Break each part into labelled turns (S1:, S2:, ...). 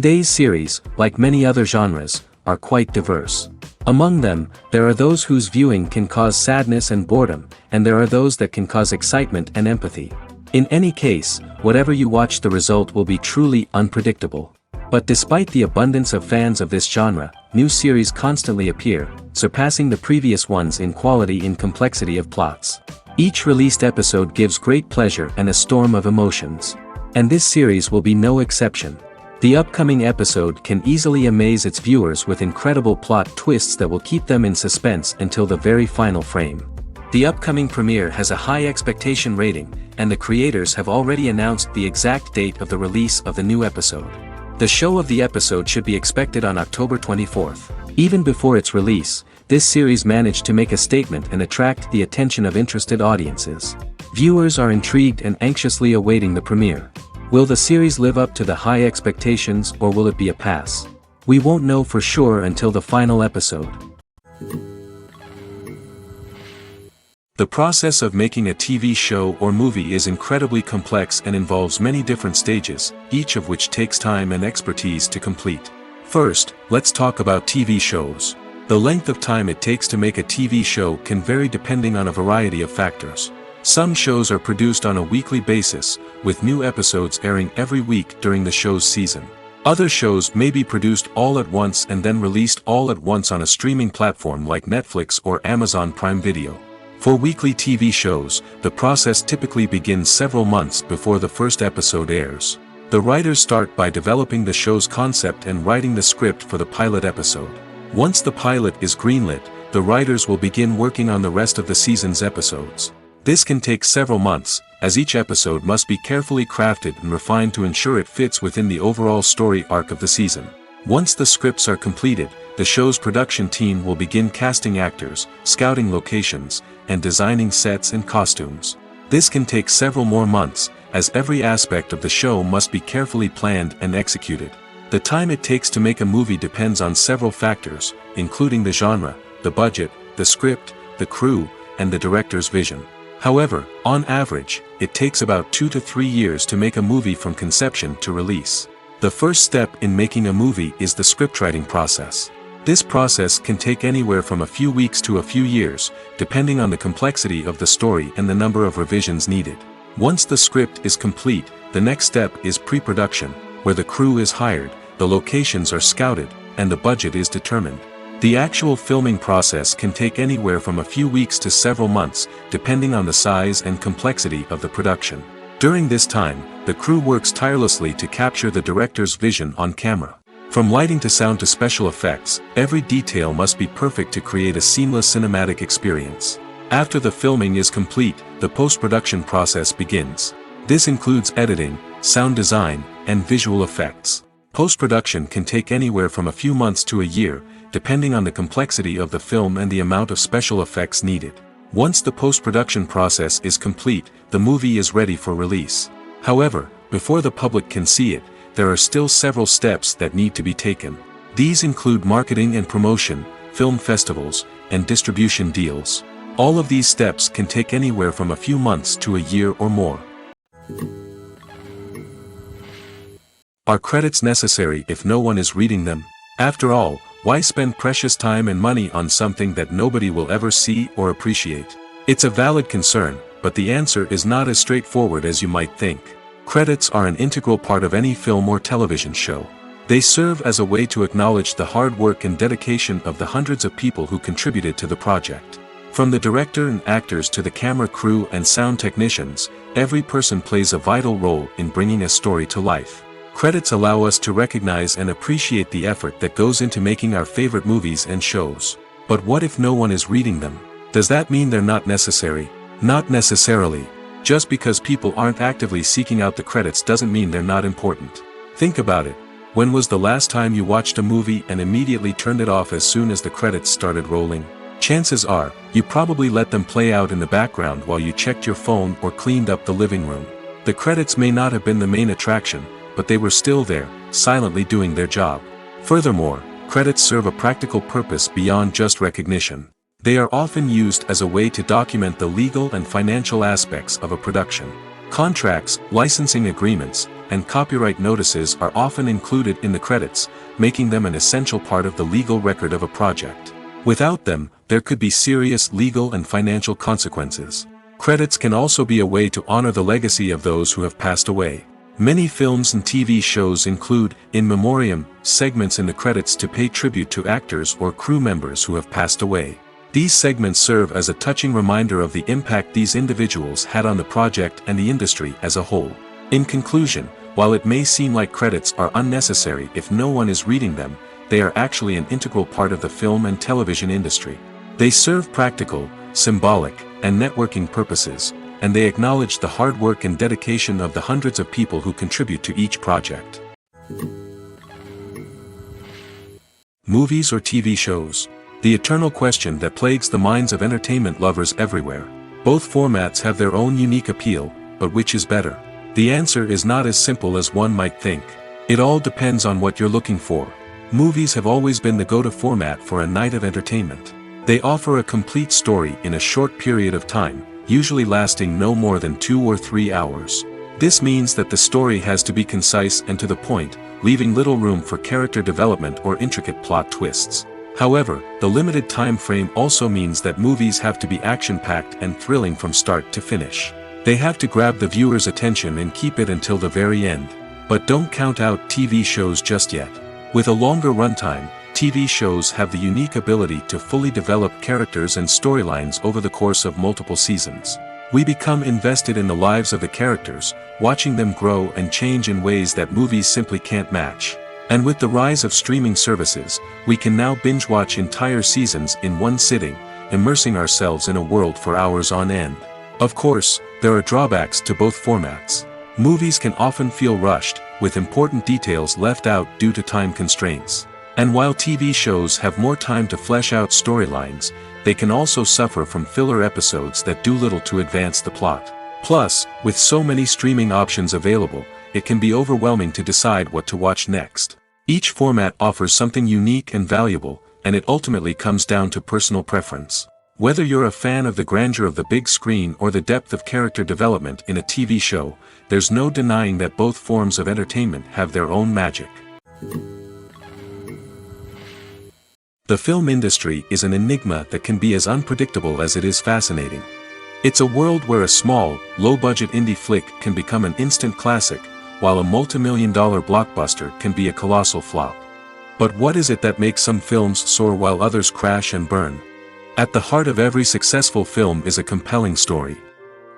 S1: Today's series, like many other genres, are quite diverse. Among them, there are those whose viewing can cause sadness and boredom, and there are those that can cause excitement and empathy. In any case, whatever you watch, the result will be truly unpredictable. But despite the abundance of fans of this genre, new series constantly appear, surpassing the previous ones in quality and complexity of plots. Each released episode gives great pleasure and a storm of emotions. And this series will be no exception. The upcoming episode can easily amaze its viewers with incredible plot twists that will keep them in suspense until the very final frame. The upcoming premiere has a high expectation rating, and the creators have already announced the exact date of the release of the new episode. The show of the episode should be expected on October 24th. Even before its release, this series managed to make a statement and attract the attention of interested audiences. Viewers are intrigued and anxiously awaiting the premiere. Will the series live up to the high expectations, or will it be a pass? We won't know for sure until the final episode. The process of making a TV show or movie is incredibly complex and involves many different stages, each of which takes time and expertise to complete. First, let's talk about TV shows. The length of time it takes to make a TV show can vary depending on a variety of factors. Some shows are produced on a weekly basis, with new episodes airing every week during the show's season. Other shows may be produced all at once and then released all at once on a streaming platform like Netflix or Amazon Prime Video. For weekly TV shows, the process typically begins several months before the first episode airs. The writers start by developing the show's concept and writing the script for the pilot episode. Once the pilot is greenlit, the writers will begin working on the rest of the season's episodes. This can take several months, as each episode must be carefully crafted and refined to ensure it fits within the overall story arc of the season. Once the scripts are completed, the show's production team will begin casting actors, scouting locations, and designing sets and costumes. This can take several more months, as every aspect of the show must be carefully planned and executed. The time it takes to make a movie depends on several factors, including the genre, the budget, the script, the crew, and the director's vision. However, on average, it takes about 2 to 3 years to make a movie from conception to release. The first step in making a movie is the scriptwriting process. This process can take anywhere from a few weeks to a few years, depending on the complexity of the story and the number of revisions needed. Once the script is complete, the next step is pre-production, where the crew is hired, the locations are scouted, and the budget is determined. The actual filming process can take anywhere from a few weeks to several months, depending on the size and complexity of the production. During this time, the crew works tirelessly to capture the director's vision on camera. From lighting to sound to special effects, every detail must be perfect to create a seamless cinematic experience. After the filming is complete, the post-production process begins. This includes editing, sound design, and visual effects. Post-production can take anywhere from a few months to a year, depending on the complexity of the film and the amount of special effects needed. Once the post-production process is complete, the movie is ready for release. However, before the public can see it, there are still several steps that need to be taken. These include marketing and promotion, film festivals, and distribution deals. All of these steps can take anywhere from a few months to a year or more. Are credits necessary if no one is reading them? After all, why spend precious time and money on something that nobody will ever see or appreciate? It's a valid concern, but the answer is not as straightforward as you might think. Credits are an integral part of any film or television show. They serve as a way to acknowledge the hard work and dedication of the hundreds of people who contributed to the project. From the director and actors to the camera crew and sound technicians, every person plays a vital role in bringing a story to life. Credits allow us to recognize and appreciate the effort that goes into making our favorite movies and shows. But what if no one is reading them? Does that mean they're not necessary? Not necessarily. Just because people aren't actively seeking out the credits doesn't mean they're not important. Think about it. When was the last time you watched a movie and immediately turned it off as soon as the credits started rolling? Chances are, you probably let them play out in the background while you checked your phone or cleaned up the living room. The credits may not have been the main attraction, but they were still there, silently doing their job. Furthermore, credits serve a practical purpose beyond just recognition. They are often used as a way to document the legal and financial aspects of a production. Contracts, licensing agreements, and copyright notices are often included in the credits, making them an essential part of the legal record of a project. Without them, there could be serious legal and financial consequences. Credits can also be a way to honor the legacy of those who have passed away. Many films and TV shows include, in memoriam, segments in the credits to pay tribute to actors or crew members who have passed away. These segments serve as a touching reminder of the impact these individuals had on the project and the industry as a whole. In conclusion, while it may seem like credits are unnecessary if no one is reading them, they are actually an integral part of the film and television industry. They serve practical, symbolic, and networking purposes, and they acknowledge the hard work and dedication of the hundreds of people who contribute to each project. Movies or TV shows? The eternal question that plagues the minds of entertainment lovers everywhere. Both formats have their own unique appeal, but which is better? The answer is not as simple as one might think. It all depends on what you're looking for. Movies have always been the go-to format for a night of entertainment. They offer a complete story in a short period of time, usually lasting no more than 2 or 3 hours. This means that the story has to be concise and to the point, leaving little room for character development or intricate plot twists. However, the limited time frame also means that movies have to be action-packed and thrilling from start to finish. They have to grab the viewer's attention and keep it until the very end. But don't count out TV shows just yet. With a longer runtime, TV shows have the unique ability to fully develop characters and storylines over the course of multiple seasons. We become invested in the lives of the characters, watching them grow and change in ways that movies simply can't match. And with the rise of streaming services, we can now binge-watch entire seasons in one sitting, immersing ourselves in a world for hours on end. Of course, there are drawbacks to both formats. Movies can often feel rushed, with important details left out due to time constraints. And while TV shows have more time to flesh out storylines, they can also suffer from filler episodes that do little to advance the plot. Plus, with so many streaming options available, it can be overwhelming to decide what to watch next. Each format offers something unique and valuable, and it ultimately comes down to personal preference. Whether you're a fan of the grandeur of the big screen or the depth of character development in a TV show, there's no denying that both forms of entertainment have their own magic. The film industry is an enigma that can be as unpredictable as it is fascinating. It's a world where a small, low-budget indie flick can become an instant classic, while a multi-million-dollar blockbuster can be a colossal flop. But what is it that makes some films soar while others crash and burn? At the heart of every successful film is a compelling story.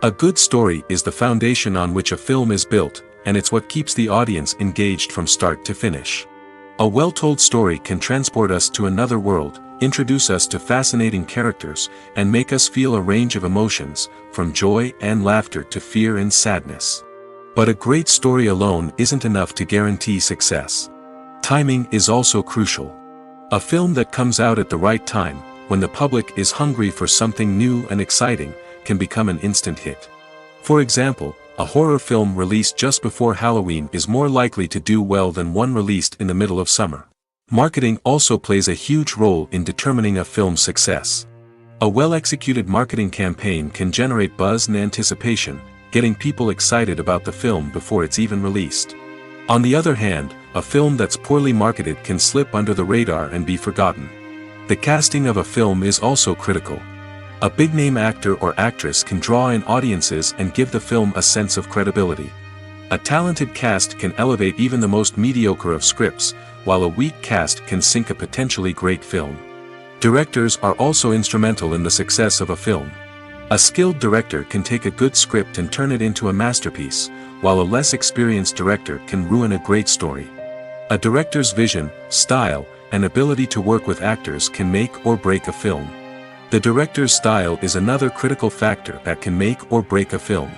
S1: A good story is the foundation on which a film is built, and it's what keeps the audience engaged from start to finish. A well-told story can transport us to another world, introduce us to fascinating characters, and make us feel a range of emotions, from joy and laughter to fear and sadness. But a great story alone isn't enough to guarantee success. Timing is also crucial. A film that comes out at the right time, when the public is hungry for something new and exciting, can become an instant hit. For example, a horror film released just before Halloween is more likely to do well than one released in the middle of summer. Marketing also plays a huge role in determining a film's success. A well-executed marketing campaign can generate buzz and anticipation, getting people excited about the film before it's even released. On the other hand, a film that's poorly marketed can slip under the radar and be forgotten. The casting of a film is also critical. A big-name actor or actress can draw in audiences and give the film a sense of credibility. A talented cast can elevate even the most mediocre of scripts, while a weak cast can sink a potentially great film. Directors are also instrumental in the success of a film. A skilled director can take a good script and turn it into a masterpiece, while a less experienced director can ruin a great story. A director's vision, style, and ability to work with actors can make or break a film. The director's style is another critical factor that can make or break a film.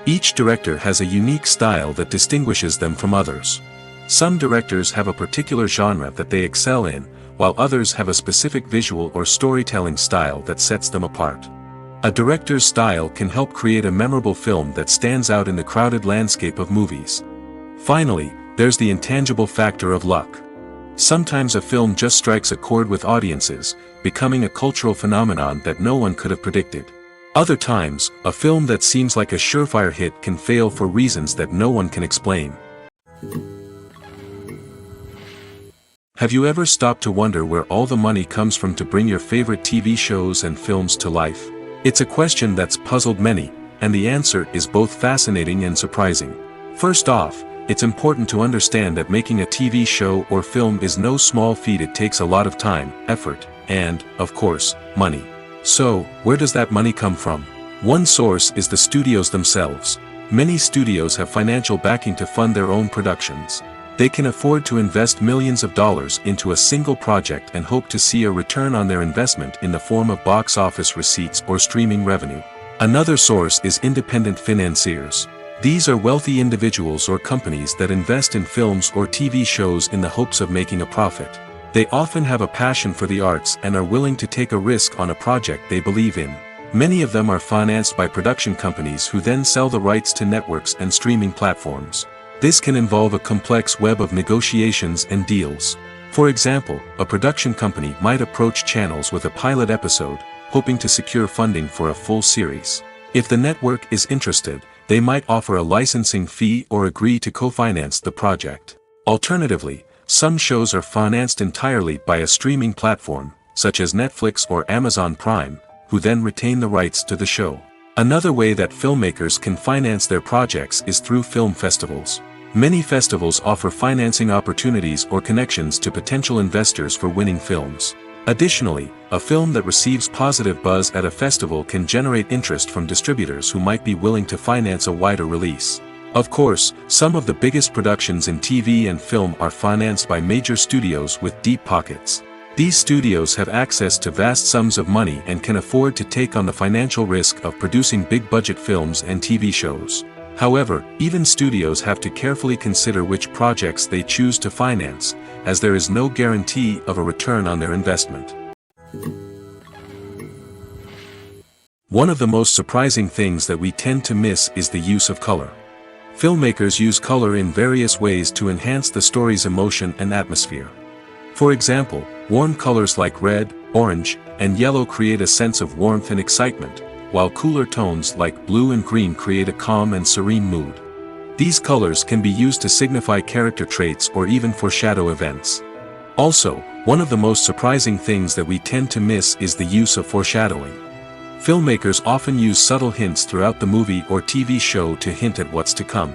S1: Each director has a unique style that distinguishes them from others. Some directors have a particular genre that they excel in, while others have a specific visual or storytelling style that sets them apart. A director's style can help create a memorable film that stands out in the crowded landscape of movies. Finally, there's the intangible factor of luck. Sometimes a film just strikes a chord with audiences, becoming a cultural phenomenon that no one could have predicted. Other times, a film that seems like a surefire hit can fail for reasons that no one can explain. Have you ever stopped to wonder where all the money comes from to bring your favorite TV shows and films to life? It's a question that's puzzled many, and the answer is both fascinating and surprising. First off, it's important to understand that making a TV show or film is no small feat. It takes a lot of time, effort, and, of course, money. So, where does that money come from? One source is the studios themselves. Many studios have financial backing to fund their own productions. They can afford to invest millions of dollars into a single project and hope to see a return on their investment in the form of box office receipts or streaming revenue. Another source is independent financiers. These are wealthy individuals or companies that invest in films or TV shows in the hopes of making a profit. They often have a passion for the arts and are willing to take a risk on a project they believe in. Many of them are financed by production companies who then sell the rights to networks and streaming platforms. This can involve a complex web of negotiations and deals. For example, a production company might approach channels with a pilot episode, hoping to secure funding for a full series. If the network is interested, they might offer a licensing fee or agree to co-finance the project. Alternatively, some shows are financed entirely by a streaming platform, such as Netflix or Amazon Prime, who then retain the rights to the show. Another way that filmmakers can finance their projects is through film festivals. Many festivals offer financing opportunities or connections to potential investors for winning films. Additionally, a film that receives positive buzz at a festival can generate interest from distributors who might be willing to finance a wider release. Of course, some of the biggest productions in TV and film are financed by major studios with deep pockets. These studios have access to vast sums of money and can afford to take on the financial risk of producing big-budget films and TV shows. However, even studios have to carefully consider which projects they choose to finance, as there is no guarantee of a return on their investment. One of the most surprising things that we tend to miss is the use of color. Filmmakers use color in various ways to enhance the story's emotion and atmosphere. For example, warm colors like red, orange, and yellow create a sense of warmth and excitement, while cooler tones like blue and green create a calm and serene mood. These colors can be used to signify character traits or even foreshadow events. Also, one of the most surprising things that we tend to miss is the use of foreshadowing. Filmmakers often use subtle hints throughout the movie or TV show to hint at what's to come.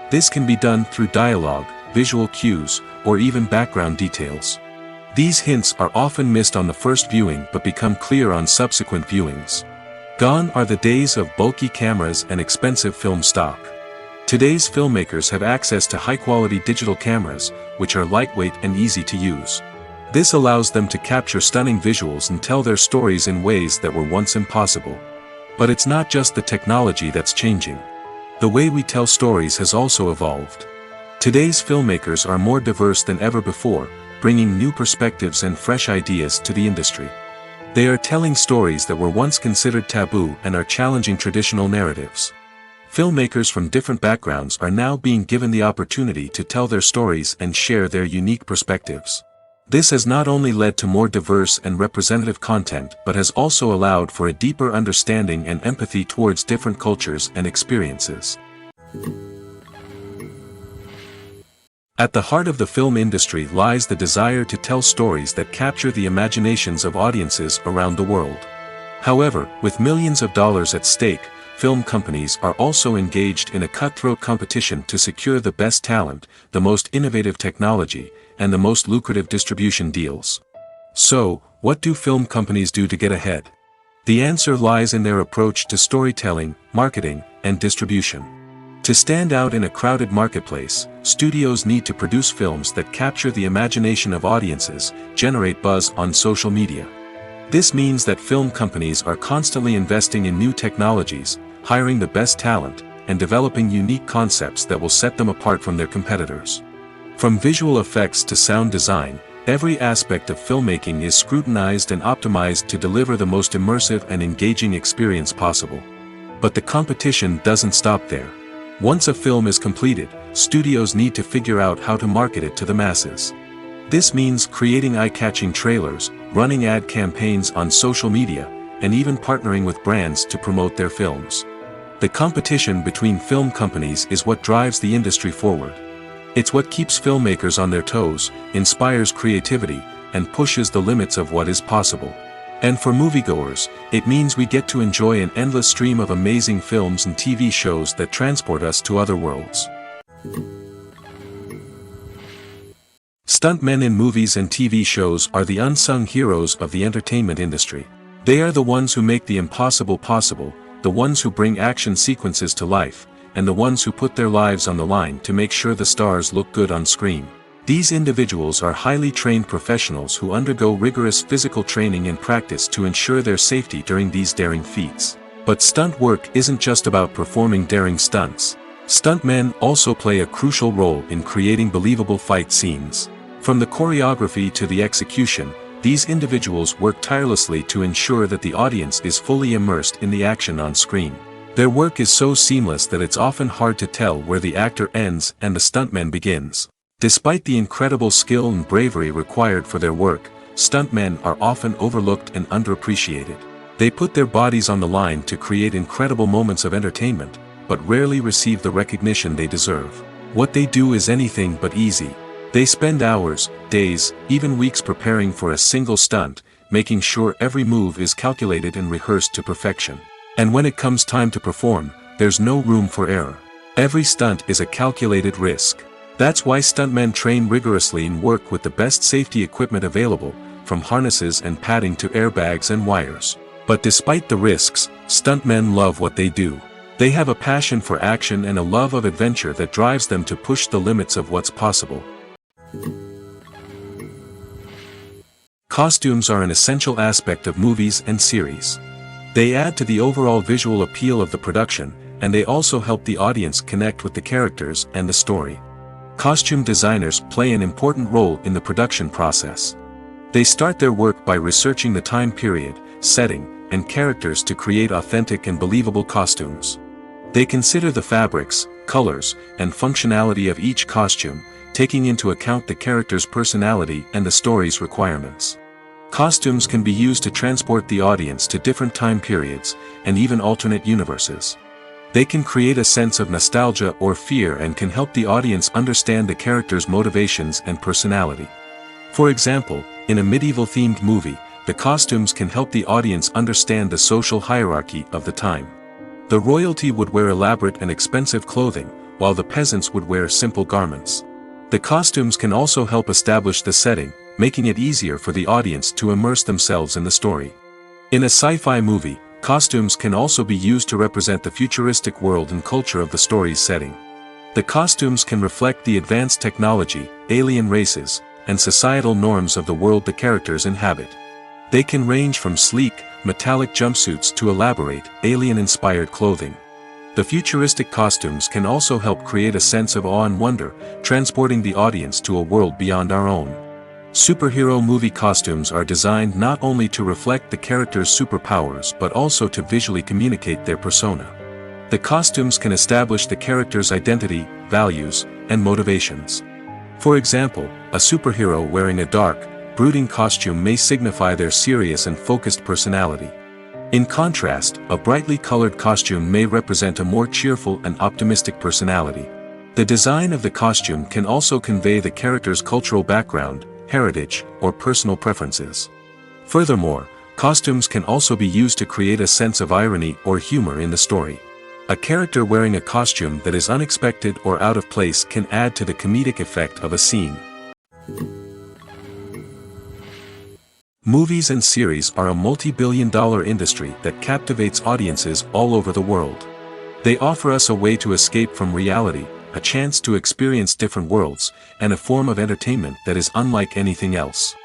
S1: This can be done through dialogue, visual cues, or even background details. These hints are often missed on the first viewing but become clear on subsequent viewings. Gone are the days of bulky cameras and expensive film stock. Today's filmmakers have access to high-quality digital cameras, which are lightweight and easy to use. This allows them to capture stunning visuals and tell their stories in ways that were once impossible. But it's not just the technology that's changing. The way we tell stories has also evolved. Today's filmmakers are more diverse than ever before, bringing new perspectives and fresh ideas to the industry. They are telling stories that were once considered taboo and are challenging traditional narratives. Filmmakers from different backgrounds are now being given the opportunity to tell their stories and share their unique perspectives. This has not only led to more diverse and representative content but has also allowed for a deeper understanding and empathy towards different cultures and experiences. At the heart of the film industry lies the desire to tell stories that capture the imaginations of audiences around the world. However, with millions of dollars at stake, film companies are also engaged in a cutthroat competition to secure the best talent, the most innovative technology, and the most lucrative distribution deals. So, what do film companies do to get ahead? The answer lies in their approach to storytelling, marketing, and distribution. To stand out in a crowded marketplace, studios need to produce films that capture the imagination of audiences, generate buzz on social media. This means that film companies are constantly investing in new technologies, hiring the best talent, and developing unique concepts that will set them apart from their competitors. From visual effects to sound design, every aspect of filmmaking is scrutinized and optimized to deliver the most immersive and engaging experience possible. But the competition doesn't stop there. Once a film is completed, studios need to figure out how to market it to the masses. This means creating eye-catching trailers, running ad campaigns on social media, and even partnering with brands to promote their films. The competition between film companies is what drives the industry forward. It's what keeps filmmakers on their toes, inspires creativity, and pushes the limits of what is possible. And for moviegoers, it means we get to enjoy an endless stream of amazing films and TV shows that transport us to other worlds. Stuntmen in movies and TV shows are the unsung heroes of the entertainment industry. They are the ones who make the impossible possible, the ones who bring action sequences to life, and the ones who put their lives on the line to make sure the stars look good on screen. These individuals are highly trained professionals who undergo rigorous physical training and practice to ensure their safety during these daring feats. But stunt work isn't just about performing daring stunts. Stuntmen also play a crucial role in creating believable fight scenes. From the choreography to the execution, these individuals work tirelessly to ensure that the audience is fully immersed in the action on screen. Their work is so seamless that it's often hard to tell where the actor ends and the stuntman begins. Despite the incredible skill and bravery required for their work, stuntmen are often overlooked and underappreciated. They put their bodies on the line to create incredible moments of entertainment, but rarely receive the recognition they deserve. What they do is anything but easy. They spend hours, days, even weeks preparing for a single stunt, making sure every move is calculated and rehearsed to perfection. And when it comes time to perform, there's no room for error. Every stunt is a calculated risk. That's why stuntmen train rigorously and work with the best safety equipment available, from harnesses and padding to airbags and wires. But despite the risks, stuntmen love what they do. They have a passion for action and a love of adventure that drives them to push the limits of what's possible. Costumes are an essential aspect of movies and series. They add to the overall visual appeal of the production, and they also help the audience connect with the characters and the story. Costume designers play an important role in the production process. They start their work by researching the time period, setting, and characters to create authentic and believable costumes. They consider the fabrics, colors, and functionality of each costume, taking into account the character's personality and the story's requirements. Costumes can be used to transport the audience to different time periods, and even alternate universes. They can create a sense of nostalgia or fear and can help the audience understand the character's motivations and personality. For example, in a medieval-themed movie, the costumes can help the audience understand the social hierarchy of the time. The royalty would wear elaborate and expensive clothing, while the peasants would wear simple garments. The costumes can also help establish the setting, making it easier for the audience to immerse themselves in the story. In a sci-fi movie, costumes can also be used to represent the futuristic world and culture of the story's setting. The costumes can reflect the advanced technology, alien races, and societal norms of the world the characters inhabit. They can range from sleek, metallic jumpsuits to elaborate, alien-inspired clothing. The futuristic costumes can also help create a sense of awe and wonder, transporting the audience to a world beyond our own. Superhero movie costumes are designed not only to reflect the character's superpowers but also to visually communicate their persona. The costumes can establish the character's identity, values, and motivations. For example, a superhero wearing a dark, brooding costume may signify their serious and focused personality. In contrast, a brightly colored costume may represent a more cheerful and optimistic personality. The design of the costume can also convey the character's cultural background, heritage, or personal preferences. Furthermore, costumes can also be used to create a sense of irony or humor in the story. A character wearing a costume that is unexpected or out of place can add to the comedic effect of a scene. Movies and series are a multi-billion-dollar industry that captivates audiences all over the world. They offer us a way to escape from reality, a chance to experience different worlds, and a form of entertainment that is unlike anything else.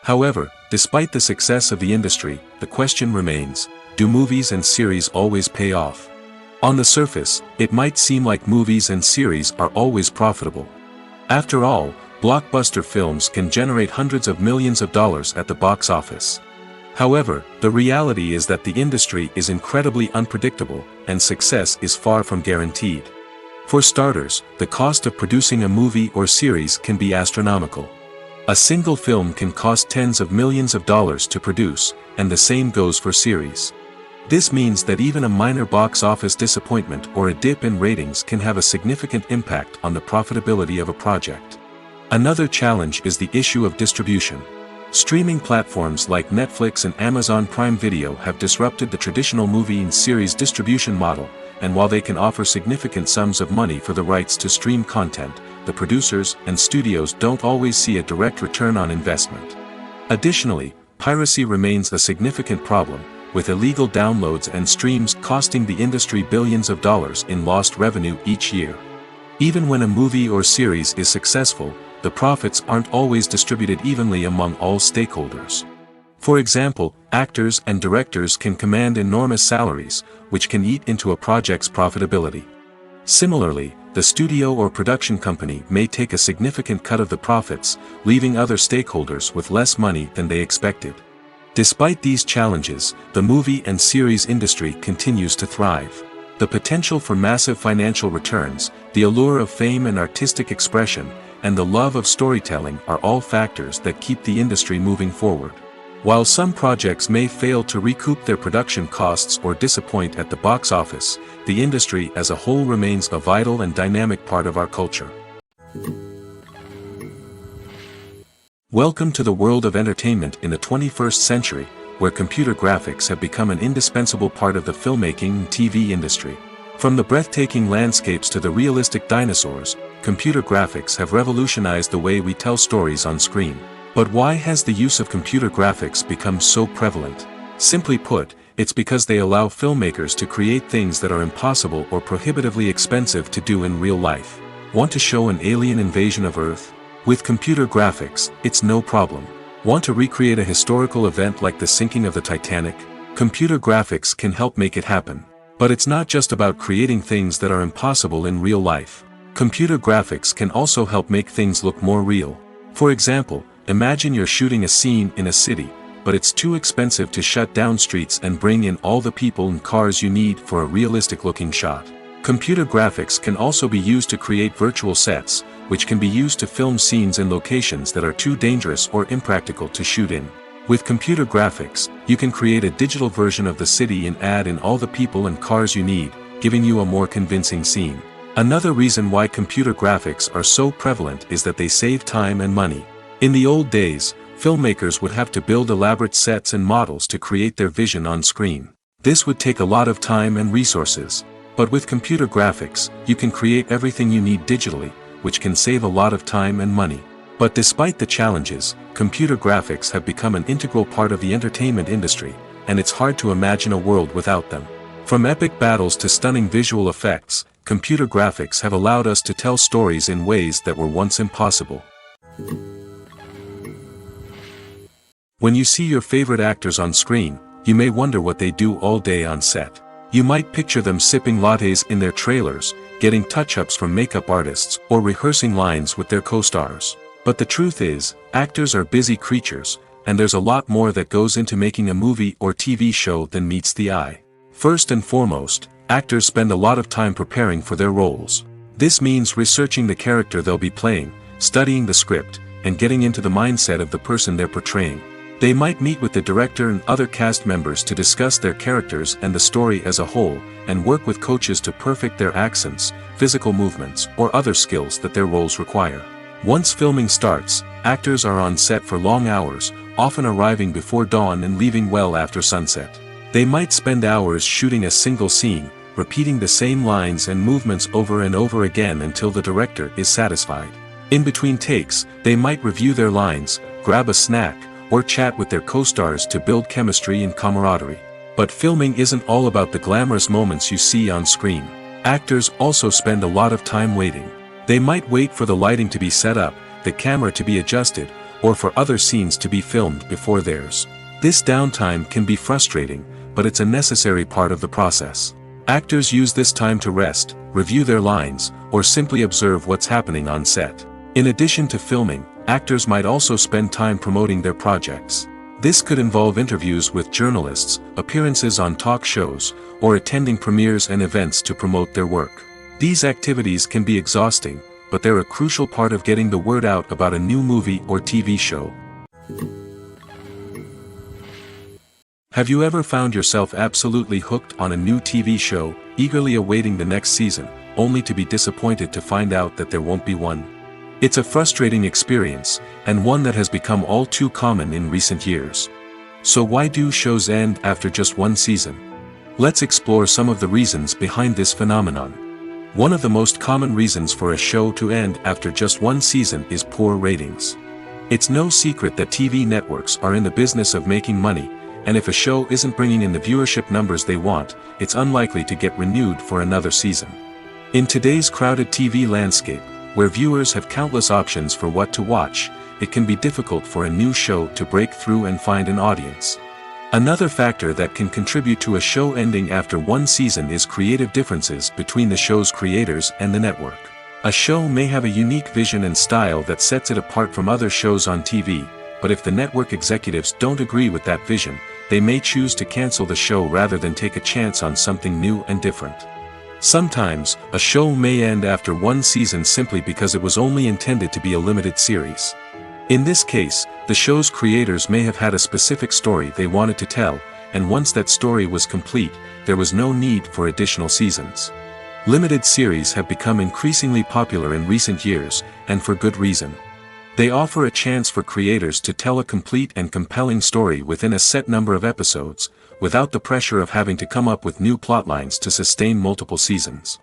S1: However, despite the success of the industry, the question remains, do movies and series always pay off? On the surface, it might seem like movies and series are always profitable. After all, blockbuster films can generate hundreds of millions of dollars at the box office. However, the reality is that the industry is incredibly unpredictable, and success is far from guaranteed. For starters, the cost of producing a movie or series can be astronomical. A single film can cost tens of millions of dollars to produce, and the same goes for series. This means that even a minor box office disappointment or a dip in ratings can have a significant impact on the profitability of a project. Another challenge is the issue of distribution. Streaming platforms like Netflix and Amazon Prime Video have disrupted the traditional movie and series distribution model, and while they can offer significant sums of money for the rights to stream content, the producers and studios don't always see a direct return on investment. Additionally, piracy remains a significant problem, with illegal downloads and streams costing the industry billions of dollars in lost revenue each year. Even when a movie or series is successful, the profits aren't always distributed evenly among all stakeholders. For example, actors and directors can command enormous salaries, which can eat into a project's profitability. Similarly, the studio or production company may take a significant cut of the profits, leaving other stakeholders with less money than they expected. Despite these challenges, the movie and series industry continues to thrive. The potential for massive financial returns, the allure of fame and artistic expression, and the love of storytelling are all factors that keep the industry moving forward. While some projects may fail to recoup their production costs or disappoint at the box office, the industry as a whole remains a vital and dynamic part of our culture. Welcome to the world of entertainment in the 21st century, where computer graphics have become an indispensable part of the filmmaking and TV industry. From the breathtaking landscapes to the realistic dinosaurs, computer graphics have revolutionized the way we tell stories on screen. But why has the use of computer graphics become so prevalent? Simply put, it's because they allow filmmakers to create things that are impossible or prohibitively expensive to do in real life. Want to show an alien invasion of Earth? With computer graphics, it's no problem. Want to recreate a historical event like the sinking of the Titanic? Computer graphics can help make it happen. But it's not just about creating things that are impossible in real life. Computer graphics can also help make things look more real. For example, imagine you're shooting a scene in a city, but it's too expensive to shut down streets and bring in all the people and cars you need for a realistic-looking shot. Computer graphics can also be used to create virtual sets, which can be used to film scenes in locations that are too dangerous or impractical to shoot in. With computer graphics, you can create a digital version of the city and add in all the people and cars you need, giving you a more convincing scene. Another reason why computer graphics are so prevalent is that they save time and money. In the old days, filmmakers would have to build elaborate sets and models to create their vision on screen. This would take a lot of time and resources. But with computer graphics, you can create everything you need digitally, which can save a lot of time and money. But despite the challenges, computer graphics have become an integral part of the entertainment industry, and it's hard to imagine a world without them. From epic battles to stunning visual effects, computer graphics have allowed us to tell stories in ways that were once impossible. When you see your favorite actors on screen, you may wonder what they do all day on set. You might picture them sipping lattes in their trailers, getting touch-ups from makeup artists, or rehearsing lines with their co-stars. But the truth is, actors are busy creatures, and there's a lot more that goes into making a movie or TV show than meets the eye. First and foremost, actors spend a lot of time preparing for their roles. This means researching the character they'll be playing, studying the script, and getting into the mindset of the person they're portraying. They might meet with the director and other cast members to discuss their characters and the story as a whole, and work with coaches to perfect their accents, physical movements, or other skills that their roles require. Once filming starts, actors are on set for long hours, often arriving before dawn and leaving well after sunset. They might spend hours shooting a single scene, repeating the same lines and movements over and over again until the director is satisfied. In between takes, they might review their lines, grab a snack, or chat with their co-stars to build chemistry and camaraderie. But filming isn't all about the glamorous moments you see on screen. Actors also spend a lot of time waiting. They might wait for the lighting to be set up, the camera to be adjusted, or for other scenes to be filmed before theirs. This downtime can be frustrating, but it's a necessary part of the process. Actors use this time to rest, review their lines, or simply observe what's happening on set. In addition to filming, actors might also spend time promoting their projects. This could involve interviews with journalists, appearances on talk shows, or attending premieres and events to promote their work. These activities can be exhausting, but they're a crucial part of getting the word out about a new movie or TV show. Have you ever found yourself absolutely hooked on a new TV show, eagerly awaiting the next season, only to be disappointed to find out that there won't be one? It's a frustrating experience, and one that has become all too common in recent years. So why do shows end after just one season? Let's explore some of the reasons behind this phenomenon. One of the most common reasons for a show to end after just one season is poor ratings. It's no secret that TV networks are in the business of making money, and if a show isn't bringing in the viewership numbers they want, it's unlikely to get renewed for another season. In today's crowded TV landscape, where viewers have countless options for what to watch, it can be difficult for a new show to break through and find an audience. Another factor that can contribute to a show ending after one season is creative differences between the show's creators and the network. A show may have a unique vision and style that sets it apart from other shows on TV, but if the network executives don't agree with that vision, they may choose to cancel the show rather than take a chance on something new and different. Sometimes, a show may end after one season simply because it was only intended to be a limited series. In this case, the show's creators may have had a specific story they wanted to tell, and once that story was complete, there was no need for additional seasons. Limited series have become increasingly popular in recent years, and for good reason. They offer a chance for creators to tell a complete and compelling story within a set number of episodes, without the pressure of having to come up with new plotlines to sustain multiple seasons.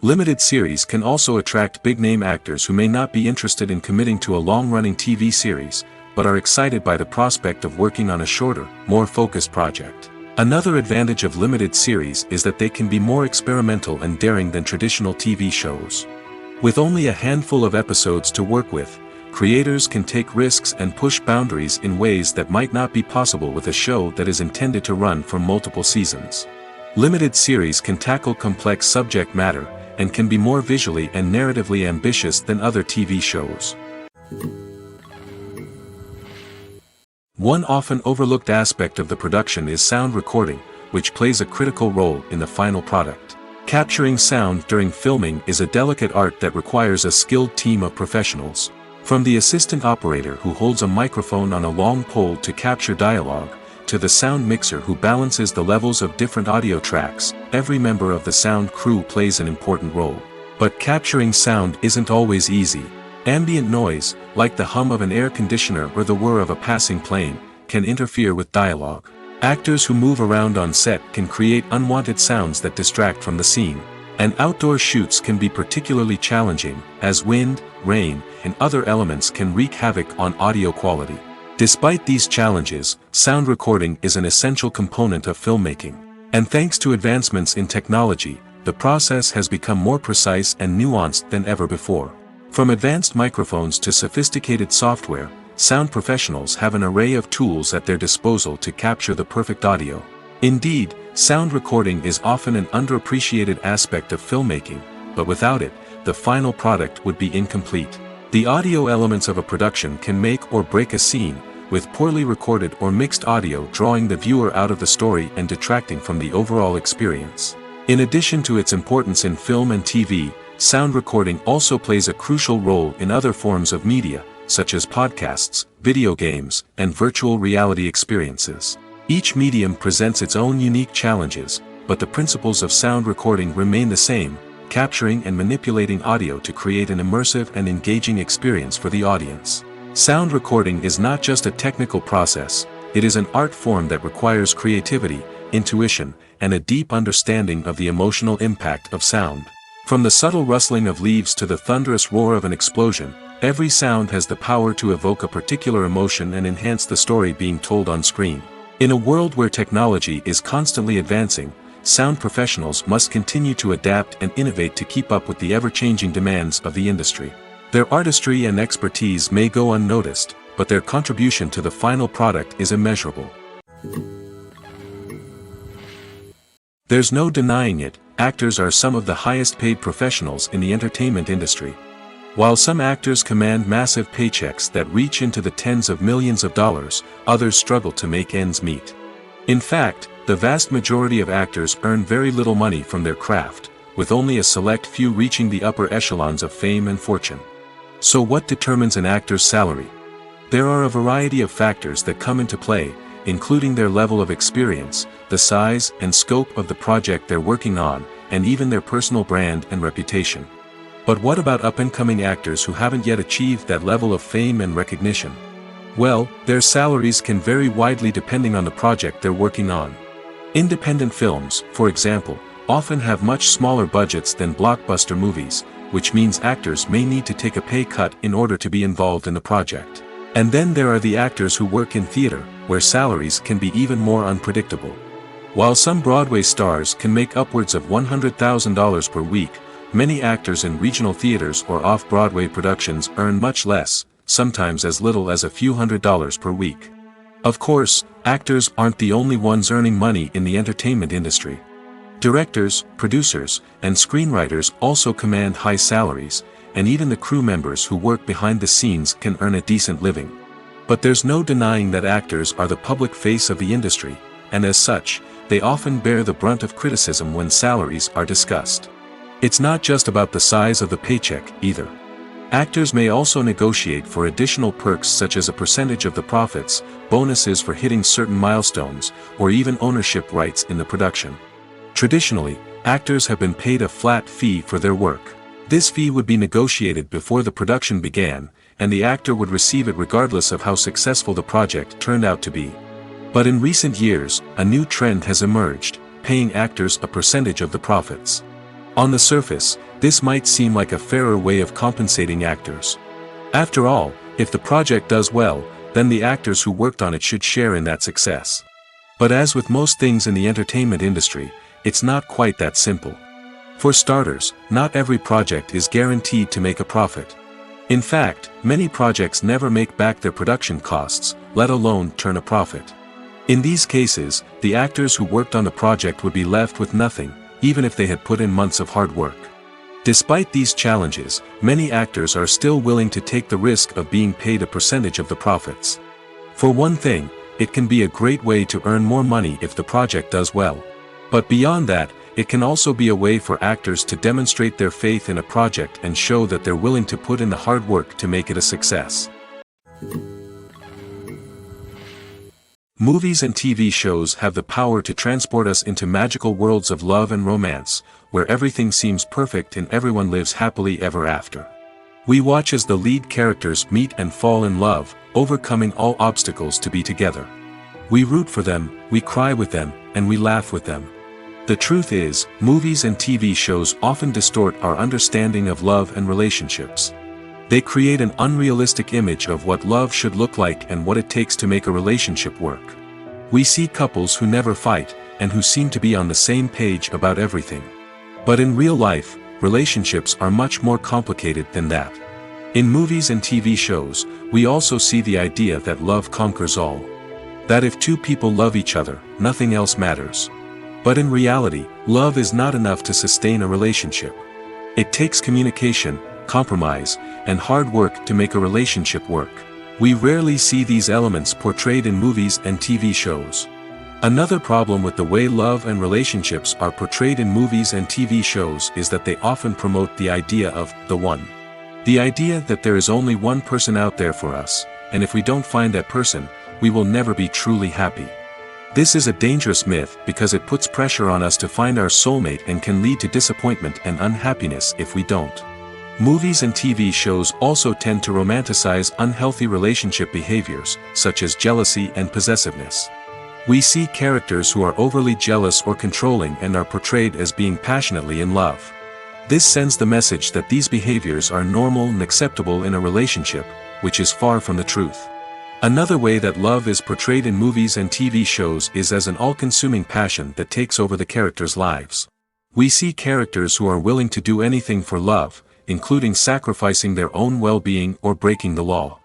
S1: Limited series can also attract big-name actors who may not be interested in committing to a long-running TV series, but are excited by the prospect of working on a shorter, more focused project. Another advantage of limited series is that they can be more experimental and daring than traditional TV shows. With only a handful of episodes to work with, creators can take risks and push boundaries in ways that might not be possible with a show that is intended to run for multiple seasons. Limited series can tackle complex subject matter, and can be more visually and narratively ambitious than other TV shows. One often overlooked aspect of the production is sound recording, which plays a critical role in the final product. Capturing sound during filming is a delicate art that requires a skilled team of professionals. From the assistant operator who holds a microphone on a long pole to capture dialogue, to the sound mixer who balances the levels of different audio tracks, every member of the sound crew plays an important role. But capturing sound isn't always easy. Ambient noise, like the hum of an air conditioner or the whir of a passing plane, can interfere with dialogue. Actors who move around on set can create unwanted sounds that distract from the scene. And outdoor shoots can be particularly challenging, as wind, rain, and other elements can wreak havoc on audio quality. Despite these challenges, sound recording is an essential component of filmmaking. And thanks to advancements in technology, the process has become more precise and nuanced than ever before. From advanced microphones to sophisticated software, sound professionals have an array of tools at their disposal to capture the perfect audio. Indeed, sound recording is often an underappreciated aspect of filmmaking, but without it, the final product would be incomplete. The audio elements of a production can make or break a scene, with poorly recorded or mixed audio drawing the viewer out of the story and detracting from the overall experience. In addition to its importance in film and TV, sound recording also plays a crucial role in other forms of media, such as podcasts, video games, and virtual reality experiences. Each medium presents its own unique challenges, but the principles of sound recording remain the same: capturing and manipulating audio to create an immersive and engaging experience for the audience. Sound recording is not just a technical process, it is an art form that requires creativity, intuition, and a deep understanding of the emotional impact of sound. From the subtle rustling of leaves to the thunderous roar of an explosion, every sound has the power to evoke a particular emotion and enhance the story being told on screen. In a world where technology is constantly advancing, sound professionals must continue to adapt and innovate to keep up with the ever-changing demands of the industry. Their artistry and expertise may go unnoticed, but their contribution to the final product is immeasurable. There's no denying it, actors are some of the highest-paid professionals in the entertainment industry. While some actors command massive paychecks that reach into the tens of millions of dollars, others struggle to make ends meet. In fact, the vast majority of actors earn very little money from their craft, with only a select few reaching the upper echelons of fame and fortune. So what determines an actor's salary? There are a variety of factors that come into play, including their level of experience, the size and scope of the project they're working on, and even their personal brand and reputation. But what about up-and-coming actors who haven't yet achieved that level of fame and recognition? Well, their salaries can vary widely depending on the project they're working on. Independent films, for example, often have much smaller budgets than blockbuster movies, which means actors may need to take a pay cut in order to be involved in the project. And then there are the actors who work in theater, where salaries can be even more unpredictable. While some Broadway stars can make upwards of $100,000 per week, many actors in regional theaters or off-Broadway productions earn much less, sometimes as little as a few $100s per week. Of course, actors aren't the only ones earning money in the entertainment industry. Directors, producers, and screenwriters also command high salaries, and even the crew members who work behind the scenes can earn a decent living. But there's no denying that actors are the public face of the industry, and as such, they often bear the brunt of criticism when salaries are discussed. It's not just about the size of the paycheck, either. Actors may also negotiate for additional perks such as a percentage of the profits, bonuses for hitting certain milestones, or even ownership rights in the production. Traditionally, actors have been paid a flat fee for their work. This fee would be negotiated before the production began, and the actor would receive it regardless of how successful the project turned out to be. But in recent years, a new trend has emerged, paying actors a percentage of the profits. On the surface, this might seem like a fairer way of compensating actors. After all, if the project does well, then the actors who worked on it should share in that success. But as with most things in the entertainment industry, it's not quite that simple. For starters, not every project is guaranteed to make a profit. In fact, many projects never make back their production costs, let alone turn a profit. In these cases, the actors who worked on the project would be left with nothing, even if they had put in months of hard work. Despite these challenges, many actors are still willing to take the risk of being paid a percentage of the profits. For one thing, it can be a great way to earn more money if the project does well. But beyond that, it can also be a way for actors to demonstrate their faith in a project and show that they're willing to put in the hard work to make it a success. Movies and TV shows have the power to transport us into magical worlds of love and romance, where everything seems perfect and everyone lives happily ever after. We watch as the lead characters meet and fall in love, overcoming all obstacles to be together. We root for them, we cry with them, and we laugh with them. The truth is, movies and TV shows often distort our understanding of love and relationships. They create an unrealistic image of what love should look like and what it takes to make a relationship work. We see couples who never fight, and who seem to be on the same page about everything. But in real life, relationships are much more complicated than that. In movies and TV shows, we also see the idea that love conquers all. That if two people love each other, nothing else matters. But in reality, love is not enough to sustain a relationship. It takes communication, compromise, and hard work to make a relationship work. We rarely see these elements portrayed in movies and TV shows. Another problem with the way love and relationships are portrayed in movies and TV shows is that they often promote the idea of the one. The idea that there is only one person out there for us, and if we don't find that person, we will never be truly happy. This is a dangerous myth because it puts pressure on us to find our soulmate and can lead to disappointment and unhappiness if we don't. Movies and TV shows also tend to romanticize unhealthy relationship behaviors, such as jealousy and possessiveness. We see characters who are overly jealous or controlling and are portrayed as being passionately in love. This sends the message that these behaviors are normal and acceptable in a relationship, which is far from the truth. Another way that love is portrayed in movies and TV shows is as an all-consuming passion that takes over the characters' lives. We see characters who are willing to do anything for love, including sacrificing their own well-being or breaking the law.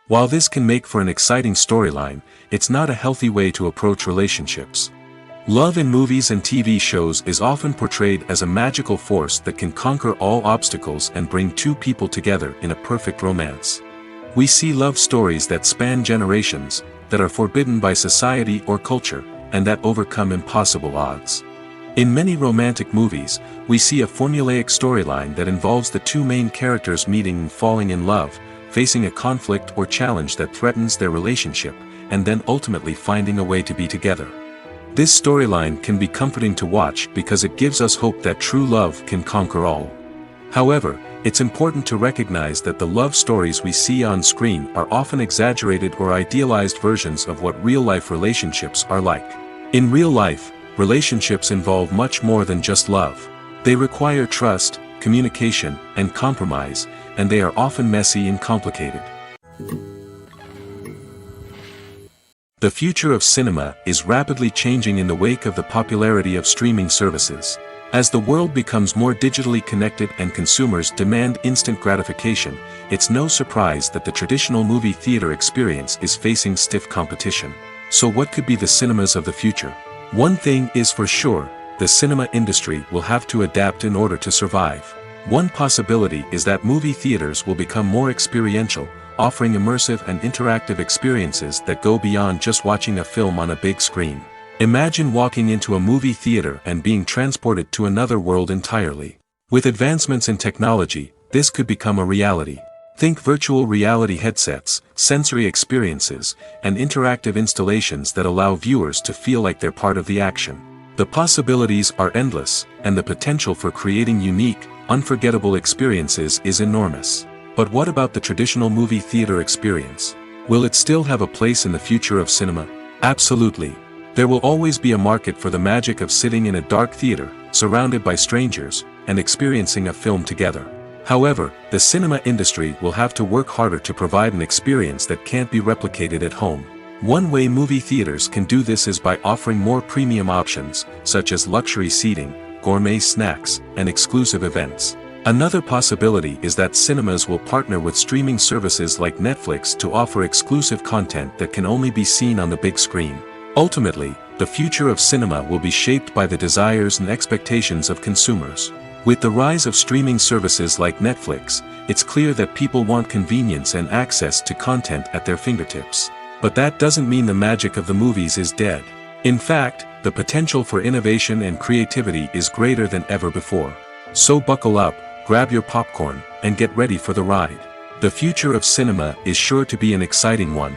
S1: While this can make for an exciting storyline, it's not a healthy way to approach relationships. Love in movies and TV shows is often portrayed as a magical force that can conquer all obstacles and bring two people together in a perfect romance. We see love stories that span generations, that are forbidden by society or culture, and that overcome impossible odds. In many romantic movies, we see a formulaic storyline that involves the two main characters meeting and falling in love, facing a conflict or challenge that threatens their relationship, and then ultimately finding a way to be together. This storyline can be comforting to watch because it gives us hope that true love can conquer all. However, it's important to recognize that the love stories we see on screen are often exaggerated or idealized versions of what real-life relationships are like. In real life, relationships involve much more than just love. They require trust, communication, and compromise, and they are often messy and complicated. The future of cinema is rapidly changing in the wake of the popularity of streaming services. As the world becomes more digitally connected and consumers demand instant gratification, it's no surprise that the traditional movie theater experience is facing stiff competition. So what could be the cinemas of the future? One thing is for sure, the cinema industry will have to adapt in order to survive. One possibility is that movie theaters will become more experiential, offering immersive and interactive experiences that go beyond just watching a film on a big screen. Imagine walking into a movie theater and being transported to another world entirely. With advancements in technology, this could become a reality. Think virtual reality headsets, sensory experiences, and interactive installations that allow viewers to feel like they're part of the action. The possibilities are endless, and the potential for creating unique, unforgettable experiences is enormous. But what about the traditional movie theater experience? Will it still have a place in the future of cinema? Absolutely. There will always be a market for the magic of sitting in a dark theater, surrounded by strangers, and experiencing a film together. However, the cinema industry will have to work harder to provide an experience that can't be replicated at home. One way movie theaters can do this is by offering more premium options, such as luxury seating, gourmet snacks, and exclusive events. Another possibility is that cinemas will partner with streaming services like Netflix to offer exclusive content that can only be seen on the big screen. Ultimately, the future of cinema will be shaped by the desires and expectations of consumers. With the rise of streaming services like Netflix, it's clear that people want convenience and access to content at their fingertips. But that doesn't mean the magic of the movies is dead. In fact, the potential for innovation and creativity is greater than ever before. So buckle up, grab your popcorn, and get ready for the ride. The future of cinema is sure to be an exciting one.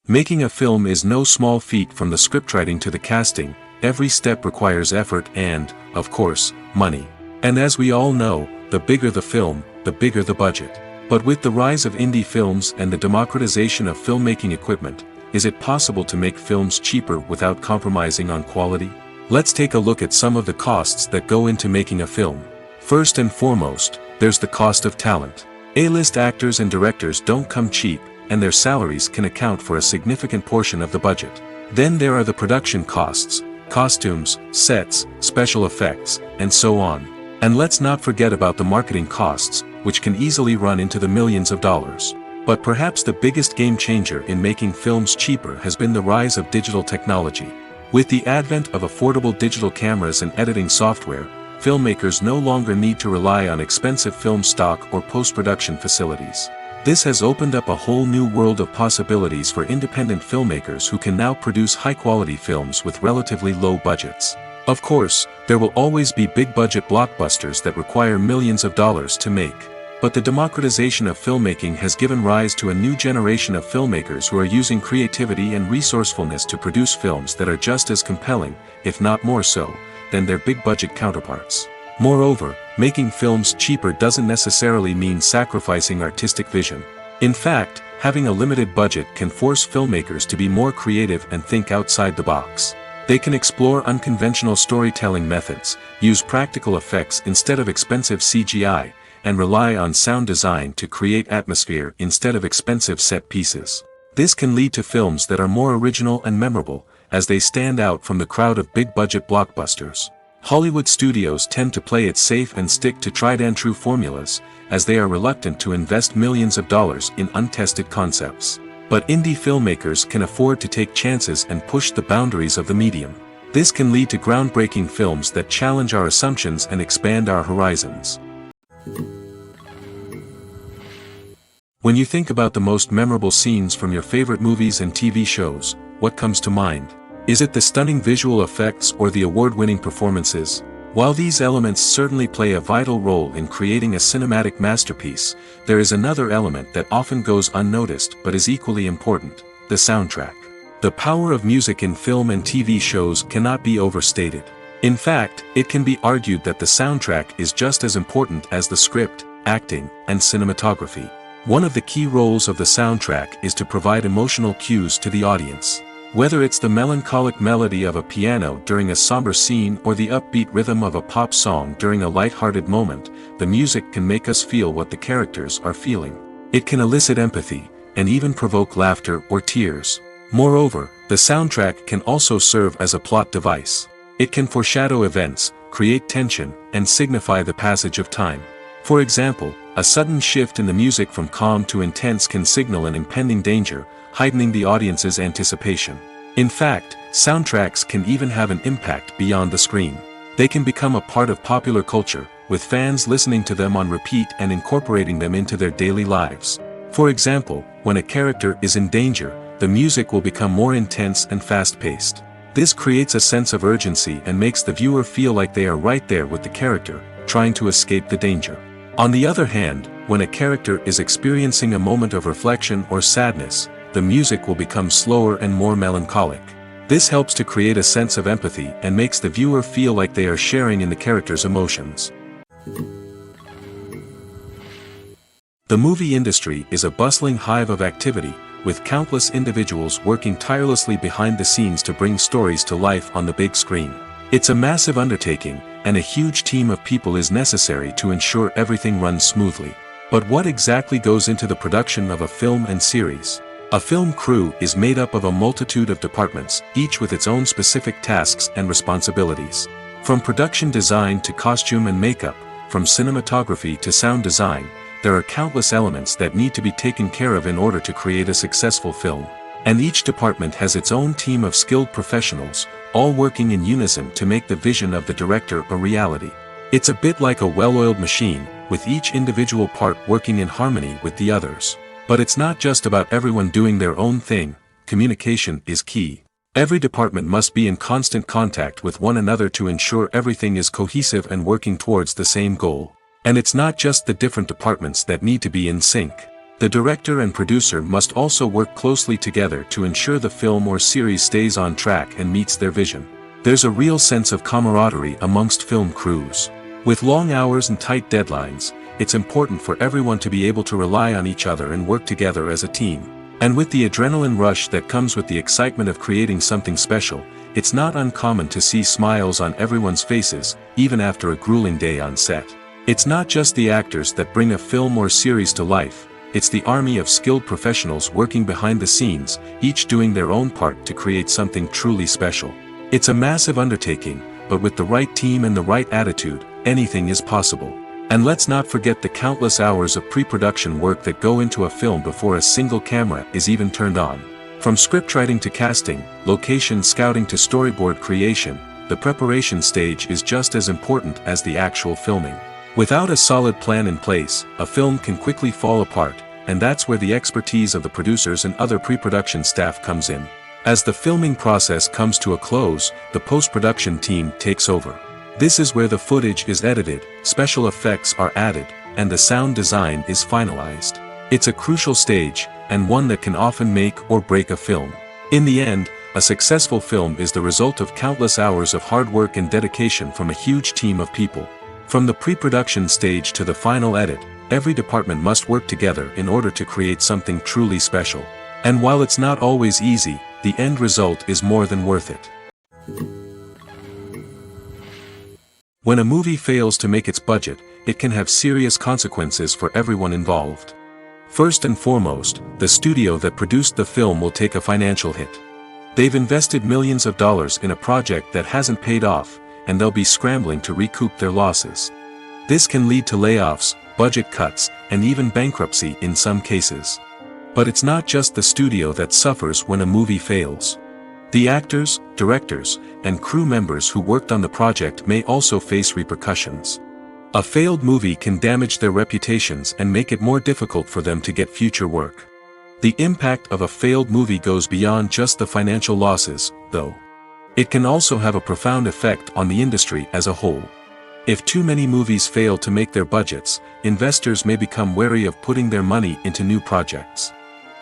S1: Making a film is no small feat. From the scriptwriting to the casting, every step requires effort and, of course, money. And as we all know, the bigger the film, the bigger the budget. But with the rise of indie films and the democratization of filmmaking equipment, is it possible to make films cheaper without compromising on quality? Let's take a look at some of the costs that go into making a film. First and foremost, there's the cost of talent. A-list actors and directors don't come cheap, and their salaries can account for a significant portion of the budget. Then there are the production costs, costumes, sets, special effects, and so on. And let's not forget about the marketing costs, which can easily run into the millions of dollars. But perhaps the biggest game changer in making films cheaper has been the rise of digital technology. With the advent of affordable digital cameras and editing software, filmmakers no longer need to rely on expensive film stock or post-production facilities. This has opened up a whole new world of possibilities for independent filmmakers who can now produce high-quality films with relatively low budgets. Of course, there will always be big-budget blockbusters that require millions of dollars to make. But the democratization of filmmaking has given rise to a new generation of filmmakers who are using creativity and resourcefulness to produce films that are just as compelling, if not more so, than their big-budget counterparts. Moreover, making films cheaper doesn't necessarily mean sacrificing artistic vision. In fact, having a limited budget can force filmmakers to be more creative and think outside the box. They can explore unconventional storytelling methods, use practical effects instead of expensive CGI, and rely on sound design to create atmosphere instead of expensive set pieces. This can lead to films that are more original and memorable, as they stand out from the crowd of big-budget blockbusters. Hollywood studios tend to play it safe and stick to tried-and-true formulas, as they are reluctant to invest millions of dollars in untested concepts. But indie filmmakers can afford to take chances and push the boundaries of the medium. This can lead to groundbreaking films that challenge our assumptions and expand our horizons. When you think about the most memorable scenes from your favorite movies and TV shows, what comes to mind? Is it the stunning visual effects or the award-winning performances? While these elements certainly play a vital role in creating a cinematic masterpiece, there is another element that often goes unnoticed but is equally important: the soundtrack. The power of music in film and TV shows cannot be overstated. In fact, it can be argued that the soundtrack is just as important as the script, acting, and cinematography. One of the key roles of the soundtrack is to provide emotional cues to the audience. Whether it's the melancholic melody of a piano during a somber scene or the upbeat rhythm of a pop song during a light-hearted moment, the music can make us feel what the characters are feeling. It can elicit empathy, and even provoke laughter or tears. Moreover, the soundtrack can also serve as a plot device. It can foreshadow events, create tension, and signify the passage of time. For example, a sudden shift in the music from calm to intense can signal an impending danger, heightening the audience's anticipation. In fact, soundtracks can even have an impact beyond the screen. They can become a part of popular culture, with fans listening to them on repeat and incorporating them into their daily lives. For example, when a character is in danger, the music will become more intense and fast-paced. This creates a sense of urgency and makes the viewer feel like they are right there with the character, trying to escape the danger. On the other hand, when a character is experiencing a moment of reflection or sadness, the music will become slower and more melancholic. This helps to create a sense of empathy and makes the viewer feel like they are sharing in the character's emotions. The movie industry is a bustling hive of activity, with countless individuals working tirelessly behind the scenes to bring stories to life on the big screen. It's a massive undertaking, and a huge team of people is necessary to ensure everything runs smoothly. But what exactly goes into the production of a film and series? A film crew is made up of a multitude of departments, each with its own specific tasks and responsibilities. From production design to costume and makeup, from cinematography to sound design, there are countless elements that need to be taken care of in order to create a successful film. And each department has its own team of skilled professionals, all working in unison to make the vision of the director a reality. It's a bit like a well-oiled machine, with each individual part working in harmony with the others. But it's not just about everyone doing their own thing. Communication is key. Every department must be in constant contact with one another to ensure everything is cohesive and working towards the same goal. And it's not just the different departments that need to be in sync. The director and producer must also work closely together to ensure the film or series stays on track and meets their vision. There's a real sense of camaraderie amongst film crews. With long hours and tight deadlines, it's important for everyone to be able to rely on each other and work together as a team. And with the adrenaline rush that comes with the excitement of creating something special, it's not uncommon to see smiles on everyone's faces, even after a grueling day on set. It's not just the actors that bring a film or series to life, it's the army of skilled professionals working behind the scenes, each doing their own part to create something truly special. It's a massive undertaking, but with the right team and the right attitude, anything is possible. And let's not forget the countless hours of pre-production work that go into a film before a single camera is even turned on. From scriptwriting to casting, location scouting to storyboard creation, the preparation stage is just as important as the actual filming. Without a solid plan in place, a film can quickly fall apart, and that's where the expertise of the producers and other pre-production staff comes in. As the filming process comes to a close, the post-production team takes over. This is where the footage is edited, special effects are added, and the sound design is finalized. It's a crucial stage, and one that can often make or break a film. In the end, a successful film is the result of countless hours of hard work and dedication from a huge team of people. From the pre-production stage to the final edit, every department must work together in order to create something truly special. And while it's not always easy, the end result is more than worth it. When a movie fails to make its budget, it can have serious consequences for everyone involved. First and foremost, the studio that produced the film will take a financial hit. They've invested millions of dollars in a project that hasn't paid off, and they'll be scrambling to recoup their losses. This can lead to layoffs, budget cuts, and even bankruptcy in some cases. But it's not just the studio that suffers when a movie fails. The actors, directors, and crew members who worked on the project may also face repercussions. A failed movie can damage their reputations and make it more difficult for them to get future work. The impact of a failed movie goes beyond just the financial losses, though. It can also have a profound effect on the industry as a whole. If too many movies fail to make their budgets, investors may become wary of putting their money into new projects.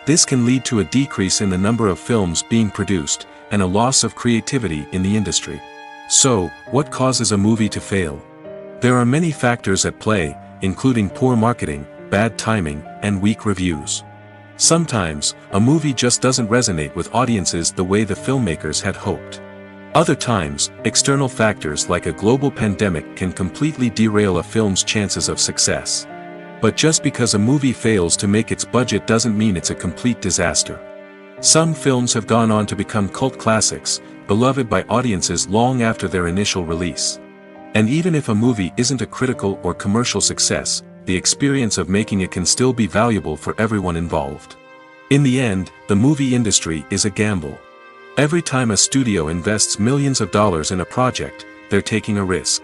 S1: This can lead to a decrease in the number of films being produced, and a loss of creativity in the industry. So, what causes a movie to fail? There are many factors at play, including poor marketing, bad timing, and weak reviews. Sometimes, a movie just doesn't resonate with audiences the way the filmmakers had hoped. Other times, external factors like a global pandemic can completely derail a film's chances of success. But just because a movie fails to make its budget doesn't mean it's a complete disaster. Some films have gone on to become cult classics, beloved by audiences long after their initial release. And even if a movie isn't a critical or commercial success, the experience of making it can still be valuable for everyone involved. In the end, the movie industry is a gamble. Every time a studio invests millions of dollars in a project, they're taking a risk.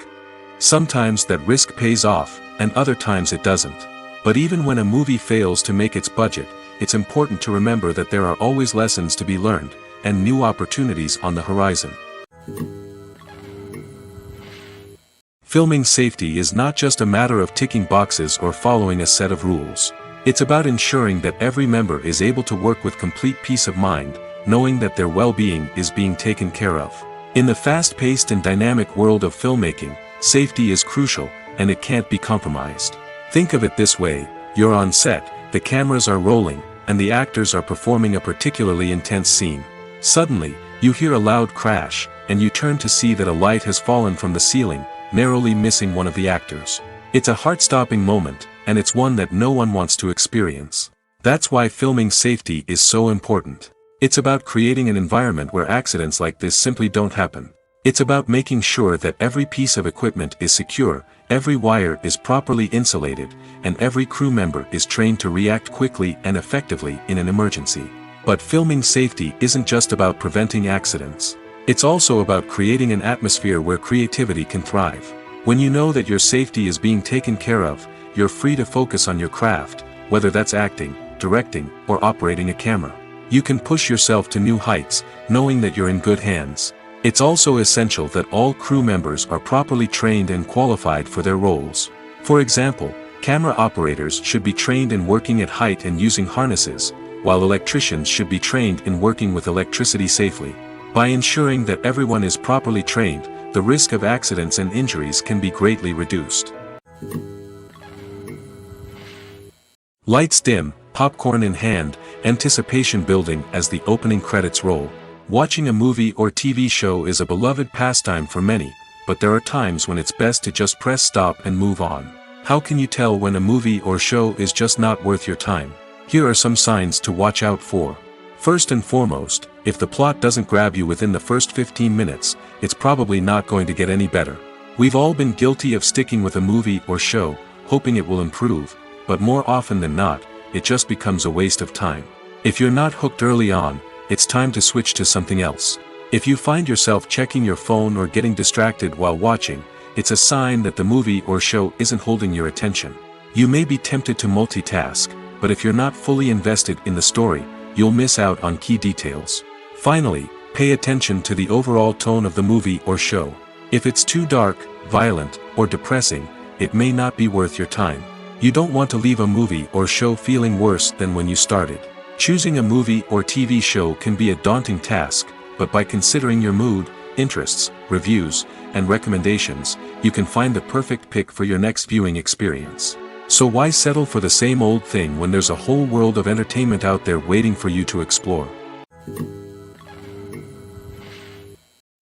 S1: Sometimes that risk pays off, and other times it doesn't. But even when a movie fails to make its budget, it's important to remember that there are always lessons to be learned, and new opportunities on the horizon. Filming safety is not just a matter of ticking boxes or following a set of rules. It's about ensuring that every member is able to work with complete peace of mind, knowing that their well-being is being taken care of. In the fast-paced and dynamic world of filmmaking, safety is crucial, and it can't be compromised. Think of it this way: you're on set, the cameras are rolling, and the actors are performing a particularly intense scene. Suddenly, you hear a loud crash, and you turn to see that a light has fallen from the ceiling, narrowly missing one of the actors. It's a heart-stopping moment, and it's one that no one wants to experience. That's why filming safety is so important. It's about creating an environment where accidents like this simply don't happen. It's about making sure that every piece of equipment is secure, every wire is properly insulated, and every crew member is trained to react quickly and effectively in an emergency. But filming safety isn't just about preventing accidents. It's also about creating an atmosphere where creativity can thrive. When you know that your safety is being taken care of, you're free to focus on your craft, whether that's acting, directing, or operating a camera. You can push yourself to new heights, knowing that you're in good hands. It's also essential that all crew members are properly trained and qualified for their roles. For example, camera operators should be trained in working at height and using harnesses, while electricians should be trained in working with electricity safely. By ensuring that everyone is properly trained, the risk of accidents and injuries can be greatly reduced. Lights dim, popcorn in hand, anticipation building as the opening credits roll. Watching a movie or TV show is a beloved pastime for many, but there are times when it's best to just press stop and move on. How can you tell when a movie or show is just not worth your time? Here are some signs to watch out for. First and foremost, if the plot doesn't grab you within the first 15 minutes, it's probably not going to get any better. We've all been guilty of sticking with a movie or show, hoping it will improve, but more often than not, it just becomes a waste of time. If you're not hooked early on, it's time to switch to something else. If you find yourself checking your phone or getting distracted while watching, it's a sign that the movie or show isn't holding your attention. You may be tempted to multitask, but if you're not fully invested in the story, you'll miss out on key details. Finally, pay attention to the overall tone of the movie or show. If it's too dark, violent, or depressing, it may not be worth your time. You don't want to leave a movie or show feeling worse than when you started. Choosing a movie or TV show can be a daunting task, but by considering your mood, interests, reviews, and recommendations, you can find the perfect pick for your next viewing experience. So why settle for the same old thing when there's a whole world of entertainment out there waiting for you to explore?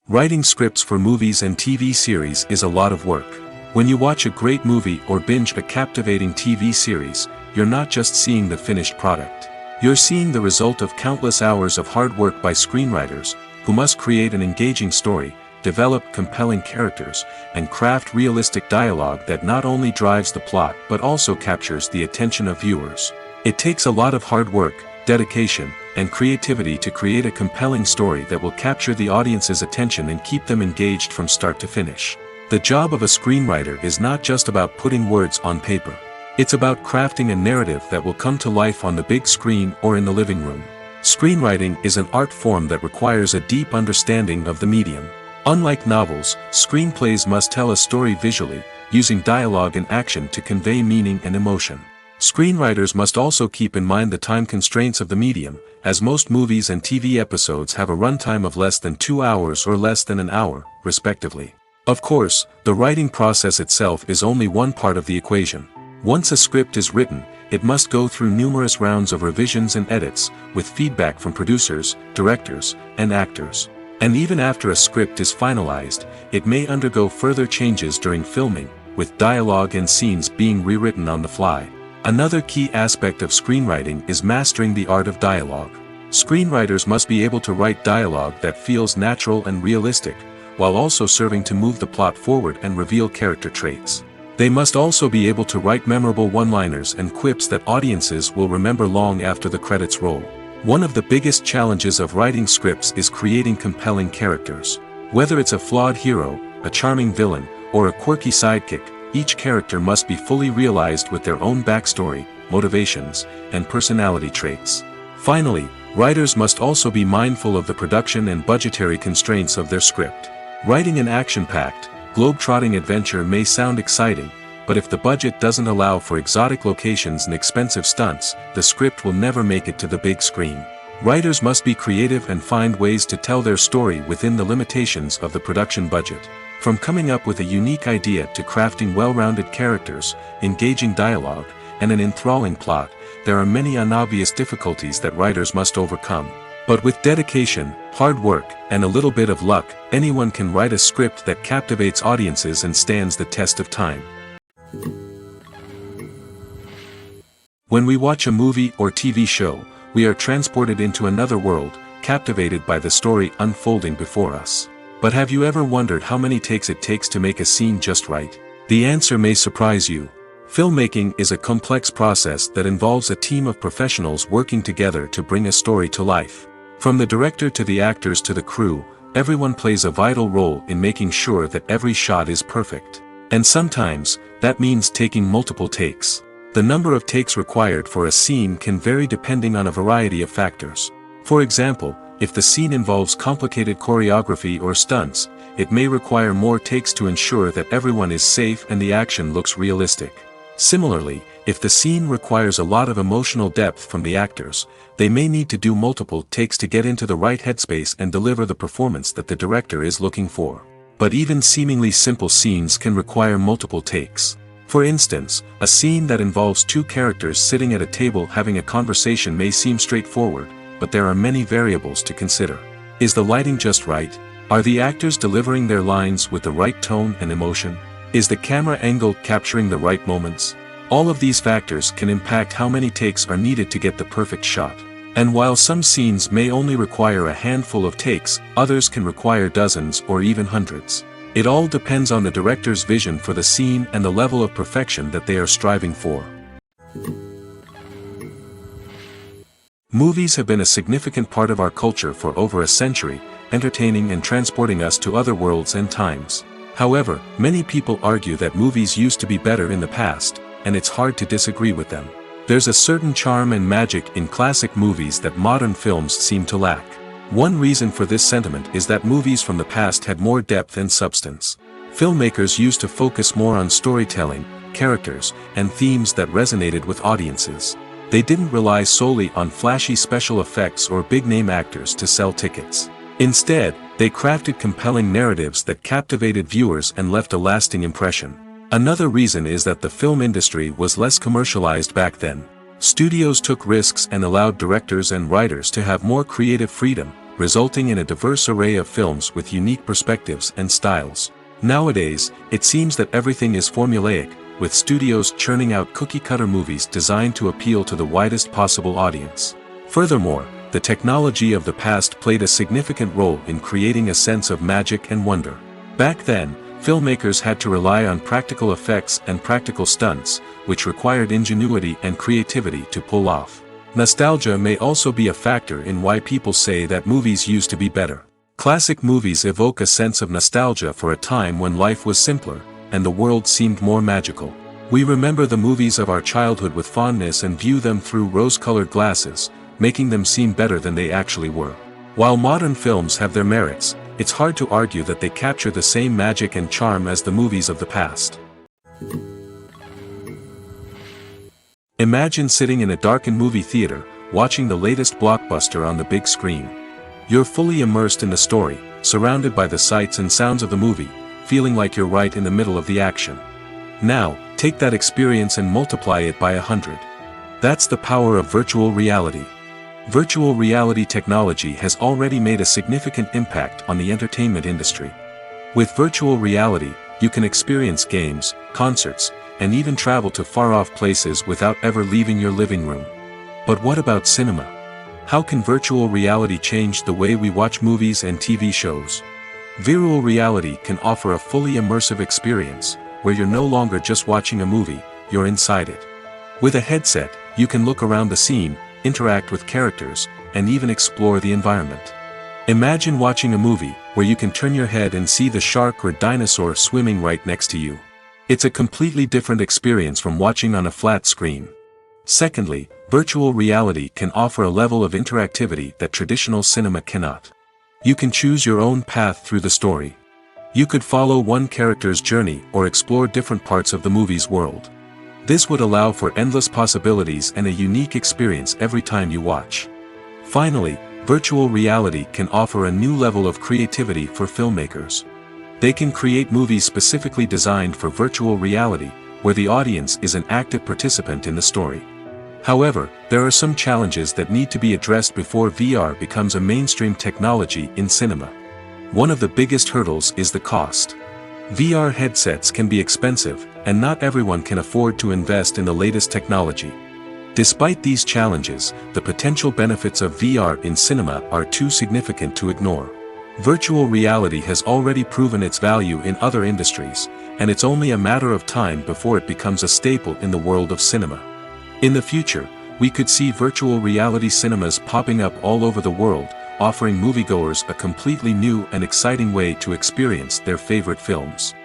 S1: Writing scripts for movies and TV series is a lot of work. When you watch a great movie or binge a captivating TV series, you're not just seeing the finished product. You're seeing the result of countless hours of hard work by screenwriters, who must create an engaging story, develop compelling characters, and craft realistic dialogue that not only drives the plot but also captures the attention of viewers. It takes a lot of hard work, dedication, and creativity to create a compelling story that will capture the audience's attention and keep them engaged from start to finish. The job of a screenwriter is not just about putting words on paper. It's about crafting a narrative that will come to life on the big screen or in the living room. Screenwriting is an art form that requires a deep understanding of the medium. Unlike novels, screenplays must tell a story visually, using dialogue and action to convey meaning and emotion. Screenwriters must also keep in mind the time constraints of the medium, as most movies and TV episodes have a runtime of less than 2 hours or less than an hour, respectively. Of course, the writing process itself is only one part of the equation. Once a script is written, it must go through numerous rounds of revisions and edits, with feedback from producers, directors, and actors. And even after a script is finalized, it may undergo further changes during filming, with dialogue and scenes being rewritten on the fly. Another key aspect of screenwriting is mastering the art of dialogue. Screenwriters must be able to write dialogue that feels natural and realistic, while also serving to move the plot forward and reveal character traits. They must also be able to write memorable one-liners and quips that audiences will remember long after the credits roll. One of the biggest challenges of writing scripts is creating compelling characters. Whether it's a flawed hero, a charming villain, or a quirky sidekick, each character must be fully realized with their own backstory, motivations, and personality traits. Finally, writers must also be mindful of the production and budgetary constraints of their script. Writing an action-packed, globe-trotting adventure may sound exciting, but if the budget doesn't allow for exotic locations and expensive stunts, the script will never make it to the big screen. Writers must be creative and find ways to tell their story within the limitations of the production budget. From coming up with a unique idea to crafting well-rounded characters, engaging dialogue, and an enthralling plot, there are many unobvious difficulties that writers must overcome. But with dedication, hard work, and a little bit of luck, anyone can write a script that captivates audiences and stands the test of time. When we watch a movie or TV show, we are transported into another world, captivated by the story unfolding before us. But have you ever wondered how many takes it takes to make a scene just right? The answer may surprise you. Filmmaking is a complex process that involves a team of professionals working together to bring a story to life. From the director to the actors to the crew, everyone plays a vital role in making sure that every shot is perfect. And sometimes, that means taking multiple takes. The number of takes required for a scene can vary depending on a variety of factors. For example, if the scene involves complicated choreography or stunts, it may require more takes to ensure that everyone is safe and the action looks realistic. Similarly, if the scene requires a lot of emotional depth from the actors, they may need to do multiple takes to get into the right headspace and deliver the performance that the director is looking for. But even seemingly simple scenes can require multiple takes. For instance, a scene that involves two characters sitting at a table having a conversation may seem straightforward, but there are many variables to consider. Is the lighting just right? Are the actors delivering their lines with the right tone and emotion? Is the camera angle capturing the right moments? All of these factors can impact how many takes are needed to get the perfect shot. And while some scenes may only require a handful of takes, others can require dozens or even hundreds. It all depends on the director's vision for the scene and the level of perfection that they are striving for. Movies have been a significant part of our culture for over a century, entertaining and transporting us to other worlds and times. However, many people argue that movies used to be better in the past, and it's hard to disagree with them. There's a certain charm and magic in classic movies that modern films seem to lack. One reason for this sentiment is that movies from the past had more depth and substance. Filmmakers used to focus more on storytelling, characters, and themes that resonated with audiences. They didn't rely solely on flashy special effects or big-name actors to sell tickets. Instead, they crafted compelling narratives that captivated viewers and left a lasting impression. Another reason is that the film industry was less commercialized back then. Studios took risks and allowed directors and writers to have more creative freedom, resulting in a diverse array of films with unique perspectives and styles. Nowadays, it seems that everything is formulaic, with studios churning out cookie-cutter movies designed to appeal to the widest possible audience. Furthermore, the technology of the past played a significant role in creating a sense of magic and wonder. Back then, filmmakers had to rely on practical effects and practical stunts, which required ingenuity and creativity to pull off. Nostalgia may also be a factor in why people say that movies used to be better. Classic movies evoke a sense of nostalgia for a time when life was simpler, and the world seemed more magical. We remember the movies of our childhood with fondness and view them through rose-colored glasses, making them seem better than they actually were. While modern films have their merits, it's hard to argue that they capture the same magic and charm as the movies of the past. Imagine sitting in a darkened movie theater, watching the latest blockbuster on the big screen. You're fully immersed in the story, surrounded by the sights and sounds of the movie, feeling like you're right in the middle of the action. Now, take that experience and multiply it by 100. That's the power of virtual reality. Virtual reality technology has already made a significant impact on the entertainment industry. With virtual reality, you can experience games, concerts, and even travel to far-off places without ever leaving your living room. But what about cinema? How can virtual reality change the way we watch movies and TV shows? Virtual reality can offer a fully immersive experience, where you're no longer just watching a movie, you're inside it. With a headset, you can look around the scene, interact with characters, and even explore the environment. Imagine watching a movie, where you can turn your head and see the shark or dinosaur swimming right next to you. It's a completely different experience from watching on a flat screen. Secondly, virtual reality can offer a level of interactivity that traditional cinema cannot. You can choose your own path through the story. You could follow one character's journey or explore different parts of the movie's world. This would allow for endless possibilities and a unique experience every time you watch. Finally, virtual reality can offer a new level of creativity for filmmakers. They can create movies specifically designed for virtual reality, where the audience is an active participant in the story. However, there are some challenges that need to be addressed before VR becomes a mainstream technology in cinema. One of the biggest hurdles is the cost. VR headsets can be expensive, and not everyone can afford to invest in the latest technology. Despite these challenges, the potential benefits of VR in cinema are too significant to ignore. Virtual reality has already proven its value in other industries, and it's only a matter of time before it becomes a staple in the world of cinema. In the future, we could see virtual reality cinemas popping up all over the world, offering moviegoers a completely new and exciting way to experience their favorite films.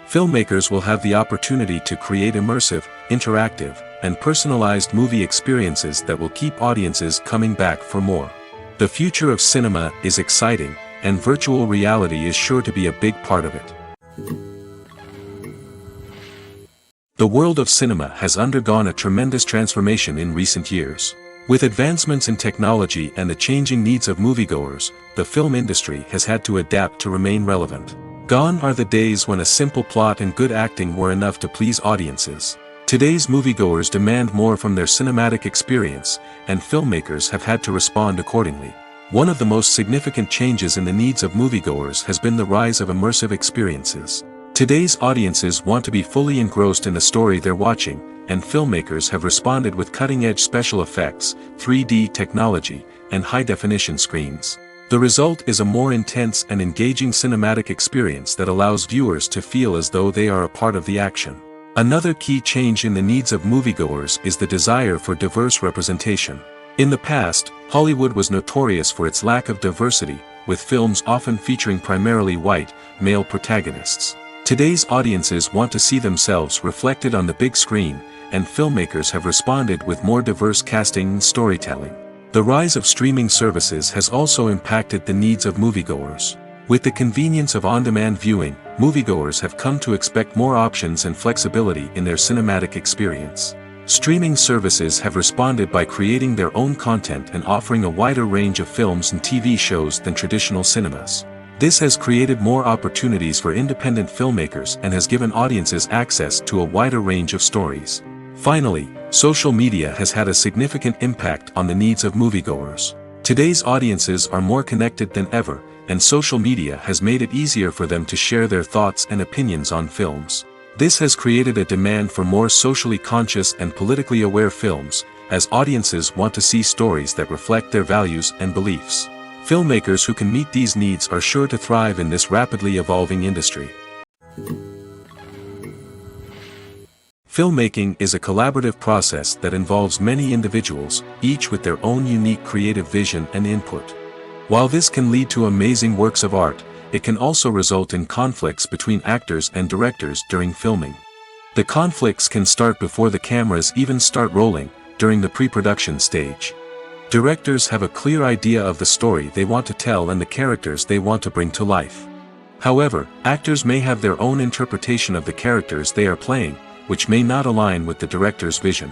S1: Filmmakers will have the opportunity to create immersive, interactive, and personalized movie experiences that will keep audiences coming back for more. The future of cinema is exciting, and virtual reality is sure to be a big part of it. The world of cinema has undergone a tremendous transformation in recent years. With advancements in technology and the changing needs of moviegoers, the film industry has had to adapt to remain relevant. Gone are the days when a simple plot and good acting were enough to please audiences. Today's moviegoers demand more from their cinematic experience, and filmmakers have had to respond accordingly. One of the most significant changes in the needs of moviegoers has been the rise of immersive experiences. Today's audiences want to be fully engrossed in the story they're watching, and filmmakers have responded with cutting-edge special effects, 3D technology, and high-definition screens. The result is a more intense and engaging cinematic experience that allows viewers to feel as though they are a part of the action. Another key change in the needs of moviegoers is the desire for diverse representation. In the past, Hollywood was notorious for its lack of diversity, with films often featuring primarily white, male protagonists. Today's audiences want to see themselves reflected on the big screen, and filmmakers have responded with more diverse casting and storytelling. The rise of streaming services has also impacted the needs of moviegoers. With the convenience of on-demand viewing, moviegoers have come to expect more options and flexibility in their cinematic experience. Streaming services have responded by creating their own content and offering a wider range of films and TV shows than traditional cinemas. This has created more opportunities for independent filmmakers and has given audiences access to a wider range of stories. Finally, social media has had a significant impact on the needs of moviegoers. Today's audiences are more connected than ever, and social media has made it easier for them to share their thoughts and opinions on films. This has created a demand for more socially conscious and politically aware films, as audiences want to see stories that reflect their values and beliefs. Filmmakers who can meet these needs are sure to thrive in this rapidly evolving industry. Filmmaking is a collaborative process that involves many individuals, each with their own unique creative vision and input. While this can lead to amazing works of art, it can also result in conflicts between actors and directors during filming. The conflicts can start before the cameras even start rolling, during the pre-production stage. Directors have a clear idea of the story they want to tell and the characters they want to bring to life. However, actors may have their own interpretation of the characters they are playing, which may not align with the director's vision.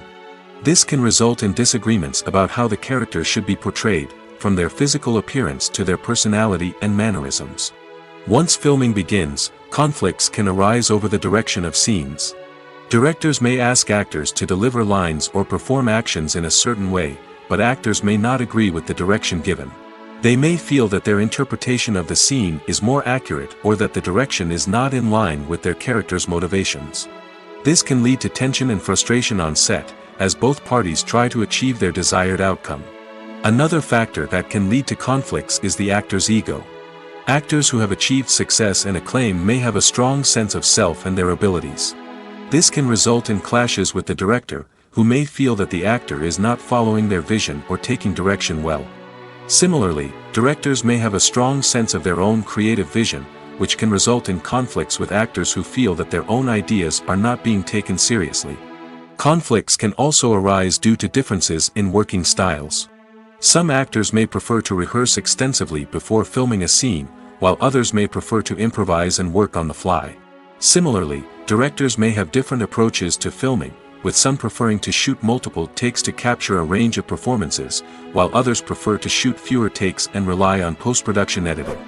S1: This can result in disagreements about how the characters should be portrayed, from their physical appearance to their personality and mannerisms. Once filming begins, conflicts can arise over the direction of scenes. Directors may ask actors to deliver lines or perform actions in a certain way, but actors may not agree with the direction given. They may feel that their interpretation of the scene is more accurate or that the direction is not in line with their character's motivations. This can lead to tension and frustration on set, as both parties try to achieve their desired outcome. Another factor that can lead to conflicts is the actor's ego. Actors who have achieved success and acclaim may have a strong sense of self and their abilities. This can result in clashes with the director, who may feel that the actor is not following their vision or taking direction well. Similarly, directors may have a strong sense of their own creative vision, which can result in conflicts with actors who feel that their own ideas are not being taken seriously. Conflicts can also arise due to differences in working styles. Some actors may prefer to rehearse extensively before filming a scene, while others may prefer to improvise and work on the fly. Similarly, directors may have different approaches to filming, with some preferring to shoot multiple takes to capture a range of performances, while others prefer to shoot fewer takes and rely on post-production editing.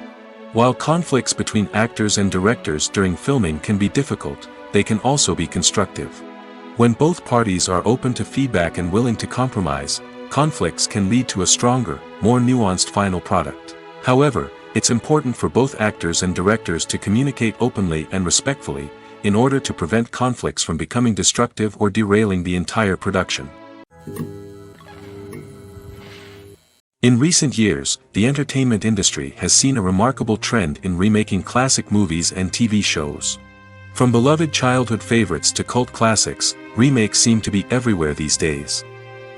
S1: While conflicts between actors and directors during filming can be difficult, they can also be constructive. When both parties are open to feedback and willing to compromise, conflicts can lead to a stronger, more nuanced final product. However, it's important for both actors and directors to communicate openly and respectfully, in order to prevent conflicts from becoming destructive or derailing the entire production. In recent years, the entertainment industry has seen a remarkable trend in remaking classic movies and TV shows. From beloved childhood favorites to cult classics, remakes seem to be everywhere these days.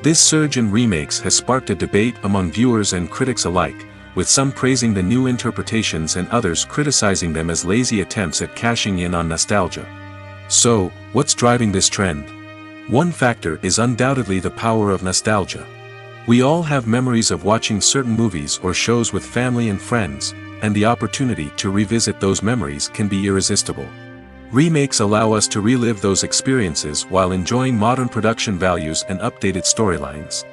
S1: This surge in remakes has sparked a debate among viewers and critics alike, with some praising the new interpretations and others criticizing them as lazy attempts at cashing in on nostalgia. So, what's driving this trend? One factor is undoubtedly the power of nostalgia. We all have memories of watching certain movies or shows with family and friends, and the opportunity to revisit those memories can be irresistible. Remakes allow us to relive those experiences while enjoying modern production values and updated storylines.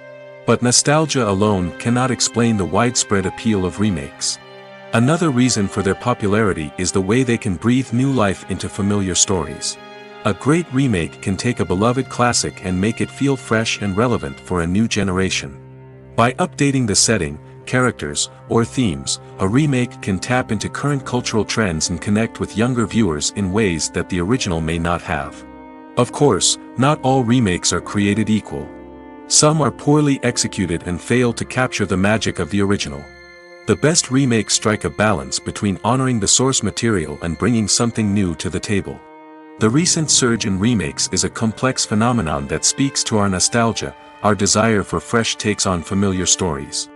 S1: But nostalgia alone cannot explain the widespread appeal of remakes. Another reason for their popularity is the way they can breathe new life into familiar stories. A great remake can take a beloved classic and make it feel fresh and relevant for a new generation. By updating the setting, characters, or themes, a remake can tap into current cultural trends and connect with younger viewers in ways that the original may not have. Of course, not all remakes are created equal. Some are poorly executed and fail to capture the magic of the original. The best remakes strike a balance between honoring the source material and bringing something new to the table. The recent surge in remakes is a complex phenomenon that speaks to our nostalgia, our desire for fresh takes on familiar stories.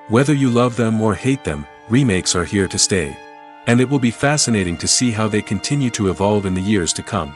S1: Whether you love them or hate them, remakes are here to stay. And it will be fascinating to see how they continue to evolve in the years to come.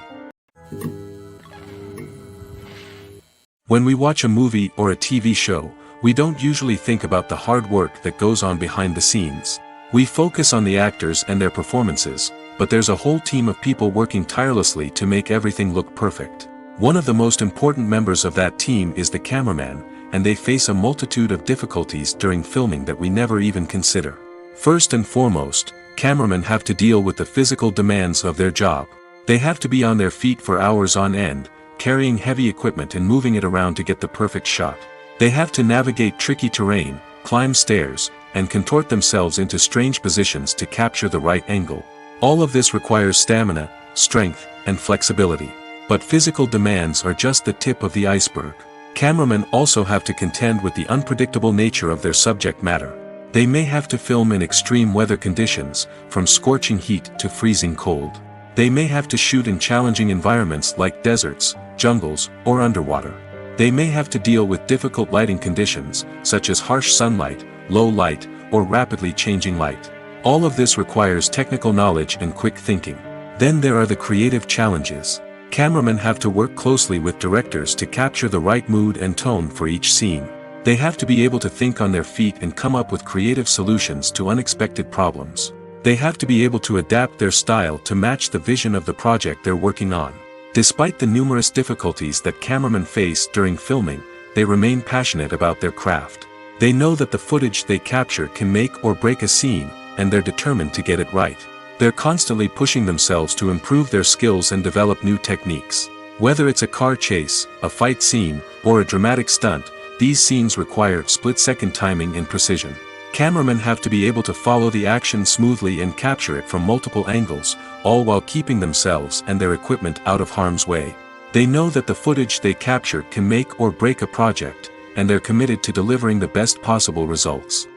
S1: When we watch a movie or a TV show, we don't usually think about the hard work that goes on behind the scenes. We focus on the actors and their performances, but there's a whole team of people working tirelessly to make everything look perfect. One of the most important members of that team is the cameraman, and they face a multitude of difficulties during filming that we never even consider. First and foremost, cameramen have to deal with the physical demands of their job. They have to be on their feet for hours on end, carrying heavy equipment and moving it around to get the perfect shot. They have to navigate tricky terrain, climb stairs, and contort themselves into strange positions to capture the right angle. All of this requires stamina, strength, and flexibility. But physical demands are just the tip of the iceberg. Cameramen also have to contend with the unpredictable nature of their subject matter. They may have to film in extreme weather conditions, from scorching heat to freezing cold. They may have to shoot in challenging environments like deserts, jungles, or underwater. They may have to deal with difficult lighting conditions, such as harsh sunlight, low light, or rapidly changing light. All of this requires technical knowledge and quick thinking. Then there are the creative challenges. Cameramen have to work closely with directors to capture the right mood and tone for each scene. They have to be able to think on their feet and come up with creative solutions to unexpected problems. They have to be able to adapt their style to match the vision of the project they're working on. Despite the numerous difficulties that cameramen face during filming, they remain passionate about their craft. They know that the footage they capture can make or break a scene, and they're determined to get it right. They're constantly pushing themselves to improve their skills and develop new techniques. Whether it's a car chase, a fight scene, or a dramatic stunt, these scenes require split-second timing and precision. Cameramen have to be able to follow the action smoothly and capture it from multiple angles, all while keeping themselves and their equipment out of harm's way. They know that the footage they capture can make or break a project, and they're committed to delivering the best possible results.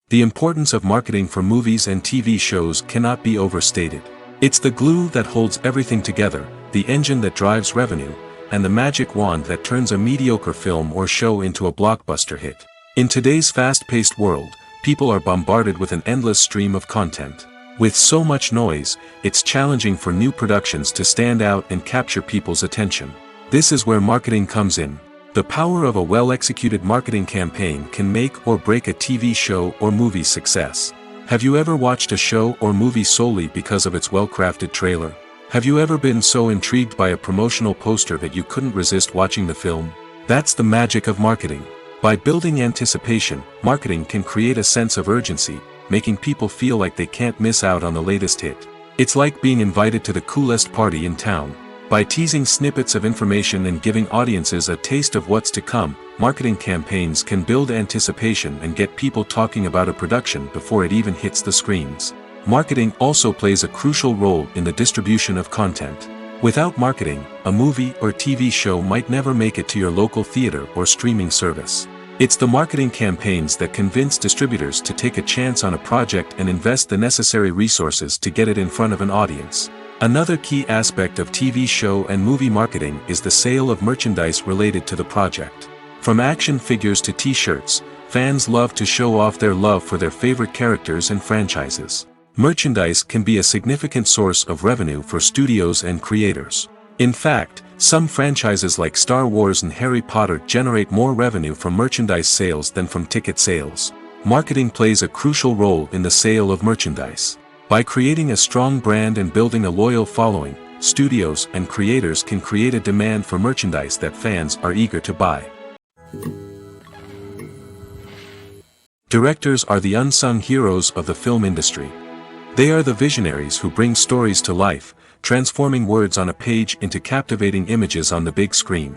S1: The importance of marketing for movies and TV shows cannot be overstated. It's the glue that holds everything together, the engine that drives revenue, and the magic wand that turns a mediocre film or show into a blockbuster hit. In today's fast-paced world, people are bombarded with an endless stream of content. With so much noise, it's challenging for new productions to stand out and capture people's attention. This is where marketing comes in. The power of a well-executed marketing campaign can make or break a TV show or movie's success. Have you ever watched a show or movie solely because of its well-crafted trailer? Have you ever been so intrigued by a promotional poster that you couldn't resist watching the film? That's the magic of marketing. By building anticipation, marketing can create a sense of urgency, making people feel like they can't miss out on the latest hit. It's like being invited to the coolest party in town. By teasing snippets of information and giving audiences a taste of what's to come, marketing campaigns can build anticipation and get people talking about a production before it even hits the screens. Marketing also plays a crucial role in the distribution of content. Without marketing, a movie or TV show might never make it to your local theater or streaming service. It's the marketing campaigns that convince distributors to take a chance on a project and invest the necessary resources to get it in front of an audience. Another key aspect of TV show and movie marketing is the sale of merchandise related to the project. From action figures to t-shirts, fans love to show off their love for their favorite characters and franchises. Merchandise can be a significant source of revenue for studios and creators. In fact, some franchises like Star Wars and Harry Potter generate more revenue from merchandise sales than from ticket sales. Marketing plays a crucial role in the sale of merchandise. By creating a strong brand and building a loyal following, studios and creators can create a demand for merchandise that fans are eager to buy. Directors are the unsung heroes of the film industry. They are the visionaries who bring stories to life, transforming words on a page into captivating images on the big screen.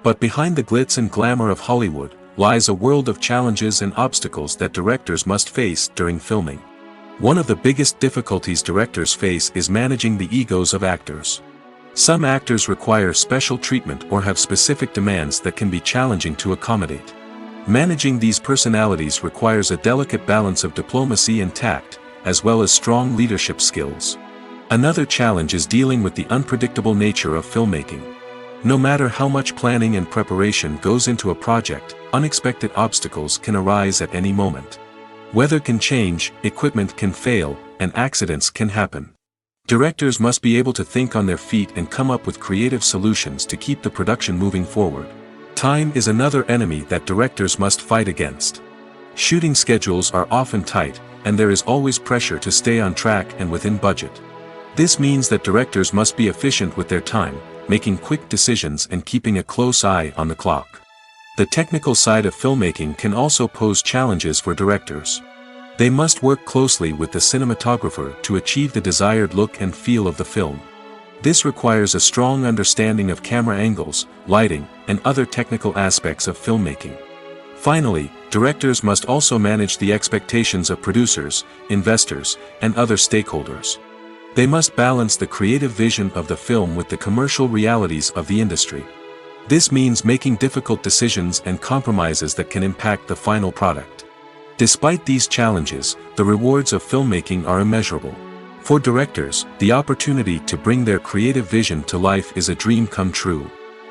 S1: But behind the glitz and glamour of Hollywood, lies a world of challenges and obstacles that directors must face during filming. One of the biggest difficulties directors face is managing the egos of actors. Some actors require special treatment or have specific demands that can be challenging to accommodate. Managing these personalities requires a delicate balance of diplomacy and tact, as well as strong leadership skills. Another challenge is dealing with the unpredictable nature of filmmaking. No matter how much planning and preparation goes into a project, unexpected obstacles can arise at any moment. Weather can change, equipment can fail, and accidents can happen. Directors must be able to think on their feet and come up with creative solutions to keep the production moving forward. Time is another enemy that directors must fight against. Shooting schedules are often tight, and there is always pressure to stay on track and within budget. This means that directors must be efficient with their time, making quick decisions and keeping a close eye on the clock. The technical side of filmmaking can also pose challenges for directors. They must work closely with the cinematographer to achieve the desired look and feel of the film. This requires a strong understanding of camera angles, lighting, and other technical aspects of filmmaking. Finally, directors must also manage the expectations of producers, investors, and other stakeholders. They must balance the creative vision of the film with the commercial realities of the industry. This means making difficult decisions and compromises that can impact the final product. Despite these challenges, the rewards of filmmaking are immeasurable. For directors, the opportunity to bring their creative vision to life is a dream come true.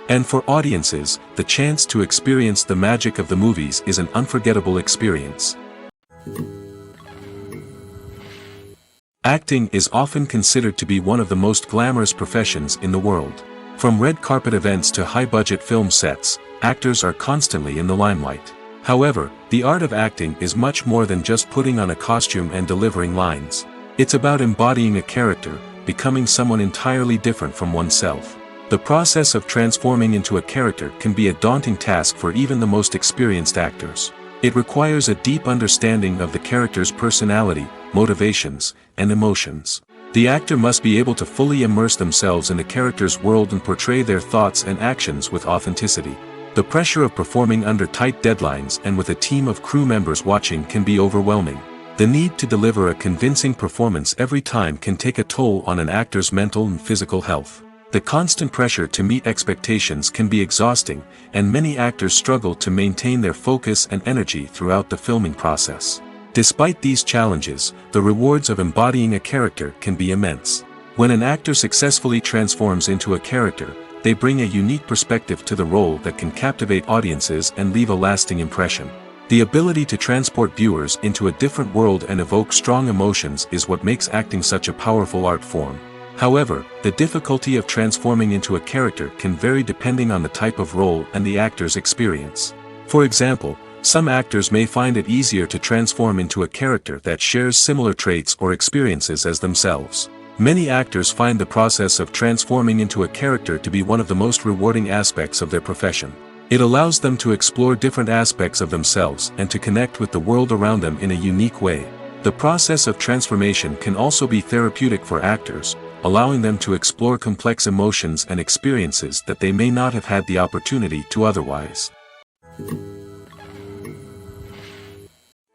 S1: And for audiences, the chance to experience the magic of the movies is an unforgettable experience. Acting is often considered to be one of the most glamorous professions in the world. From red carpet events to high-budget film sets, actors are constantly in the limelight. However, the art of acting is much more than just putting on a costume and delivering lines. It's about embodying a character, becoming someone entirely different from oneself. The process of transforming into a character can be a daunting task for even the most experienced actors. It requires a deep understanding of the character's personality, motivations, and emotions. The actor must be able to fully immerse themselves in the character's world and portray their thoughts and actions with authenticity. The pressure of performing under tight deadlines and with a team of crew members watching can be overwhelming. The need to deliver a convincing performance every time can take a toll on an actor's mental and physical health. The constant pressure to meet expectations can be exhausting, and many actors struggle to maintain their focus and energy throughout the filming process. Despite these challenges, the rewards of embodying a character can be immense. When an actor successfully transforms into a character, they bring a unique perspective to the role that can captivate audiences and leave a lasting impression. The ability to transport viewers into a different world and evoke strong emotions is what makes acting such a powerful art form. However, the difficulty of transforming into a character can vary depending on the type of role and the actor's experience. For example, some actors may find it easier to transform into a character that shares similar traits or experiences as themselves. Many actors find the process of transforming into a character to be one of the most rewarding aspects of their profession. It allows them to explore different aspects of themselves and to connect with the world around them in a unique way. The process of transformation can also be therapeutic for actors, allowing them to explore complex emotions and experiences that they may not have had the opportunity to otherwise.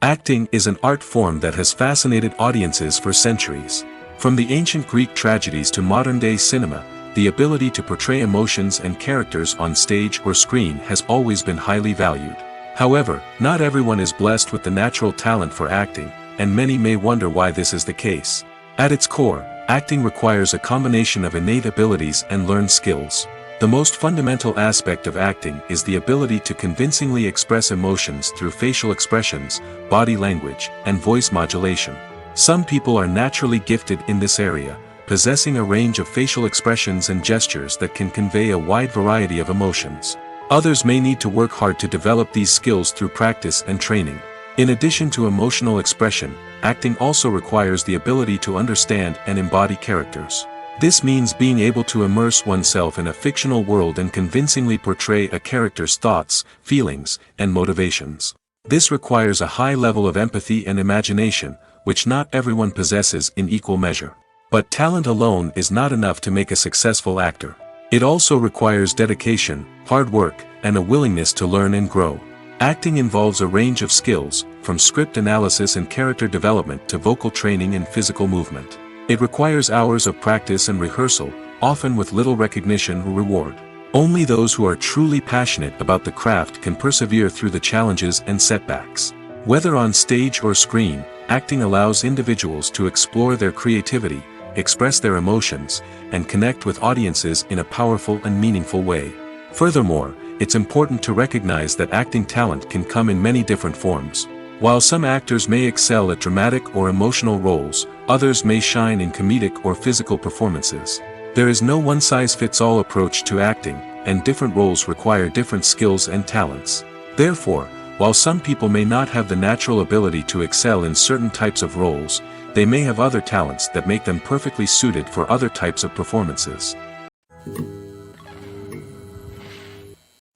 S1: Acting is an art form that has fascinated audiences for centuries. From the ancient Greek tragedies to modern-day cinema, the ability to portray emotions and characters on stage or screen has always been highly valued. However, not everyone is blessed with the natural talent for acting, and many may wonder why this is the case. At its core, acting requires a combination of innate abilities and learned skills. The most fundamental aspect of acting is the ability to convincingly express emotions through facial expressions, body language, and voice modulation. Some people are naturally gifted in this area, possessing a range of facial expressions and gestures that can convey a wide variety of emotions. Others may need to work hard to develop these skills through practice and training. In addition to emotional expression, acting also requires the ability to understand and embody characters. This means being able to immerse oneself in a fictional world and convincingly portray a character's thoughts, feelings, and motivations. This requires a high level of empathy and imagination, which not everyone possesses in equal measure. But talent alone is not enough to make a successful actor. It also requires dedication, hard work, and a willingness to learn and grow. Acting involves a range of skills, from script analysis and character development to vocal training and physical movement. It requires hours of practice and rehearsal, often with little recognition or reward. Only those who are truly passionate about the craft can persevere through the challenges and setbacks. Whether on stage or screen, acting allows individuals to explore their creativity, express their emotions, and connect with audiences in a powerful and meaningful way. Furthermore, it's important to recognize that acting talent can come in many different forms. While some actors may excel at dramatic or emotional roles, others may shine in comedic or physical performances. There is no one-size-fits-all approach to acting, and different roles require different skills and talents. Therefore, while some people may not have the natural ability to excel in certain types of roles, they may have other talents that make them perfectly suited for other types of performances.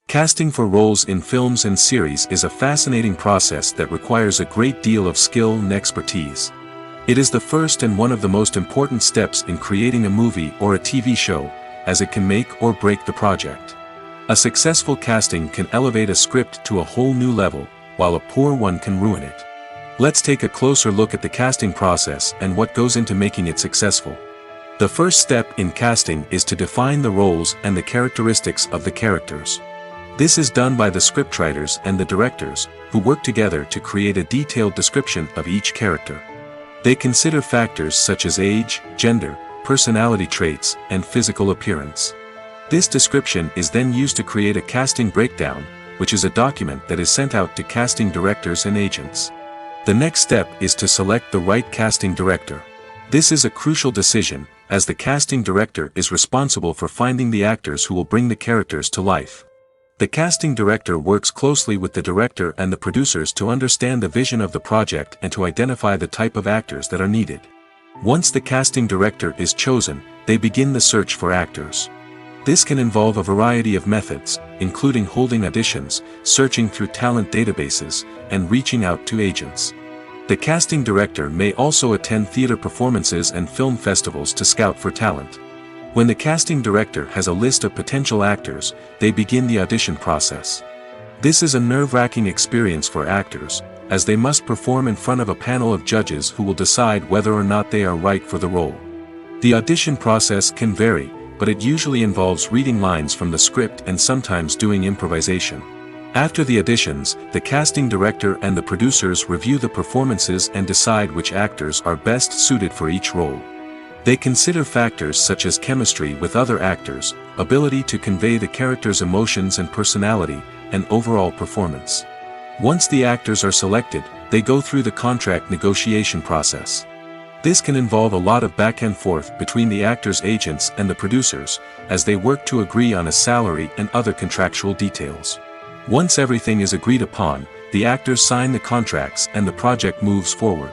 S1: Casting for roles in films and series is a fascinating process that requires a great deal of skill and expertise. It is the first and one of the most important steps in creating a movie or a TV show, as it can make or break the project. A successful casting can elevate a script to a whole new level, while a poor one can ruin it. Let's take a closer look at the casting process and what goes into making it successful. The first step in casting is to define the roles and the characteristics of the characters. This is done by the scriptwriters and the directors, who work together to create a detailed description of each character. They consider factors such as age, gender, personality traits, and physical appearance. This description is then used to create a casting breakdown, which is a document that is sent out to casting directors and agents. The next step is to select the right casting director. This is a crucial decision, as the casting director is responsible for finding the actors who will bring the characters to life. The casting director works closely with the director and the producers to understand the vision of the project and to identify the type of actors that are needed. Once the casting director is chosen, they begin the search for actors. This can involve a variety of methods, including holding auditions, searching through talent databases, and reaching out to agents. The casting director may also attend theater performances and film festivals to scout for talent. When the casting director has a list of potential actors, they begin the audition process. This is a nerve-wracking experience for actors, as they must perform in front of a panel of judges who will decide whether or not they are right for the role. The audition process can vary, but it usually involves reading lines from the script and sometimes doing improvisation. After the auditions, the casting director and the producers review the performances and decide which actors are best suited for each role. They consider factors such as chemistry with other actors, ability to convey the character's emotions and personality, and overall performance. Once the actors are selected, they go through the contract negotiation process. This can involve a lot of back and forth between the actors' agents and the producers, as they work to agree on a salary and other contractual details. Once everything is agreed upon, the actors sign the contracts and the project moves forward.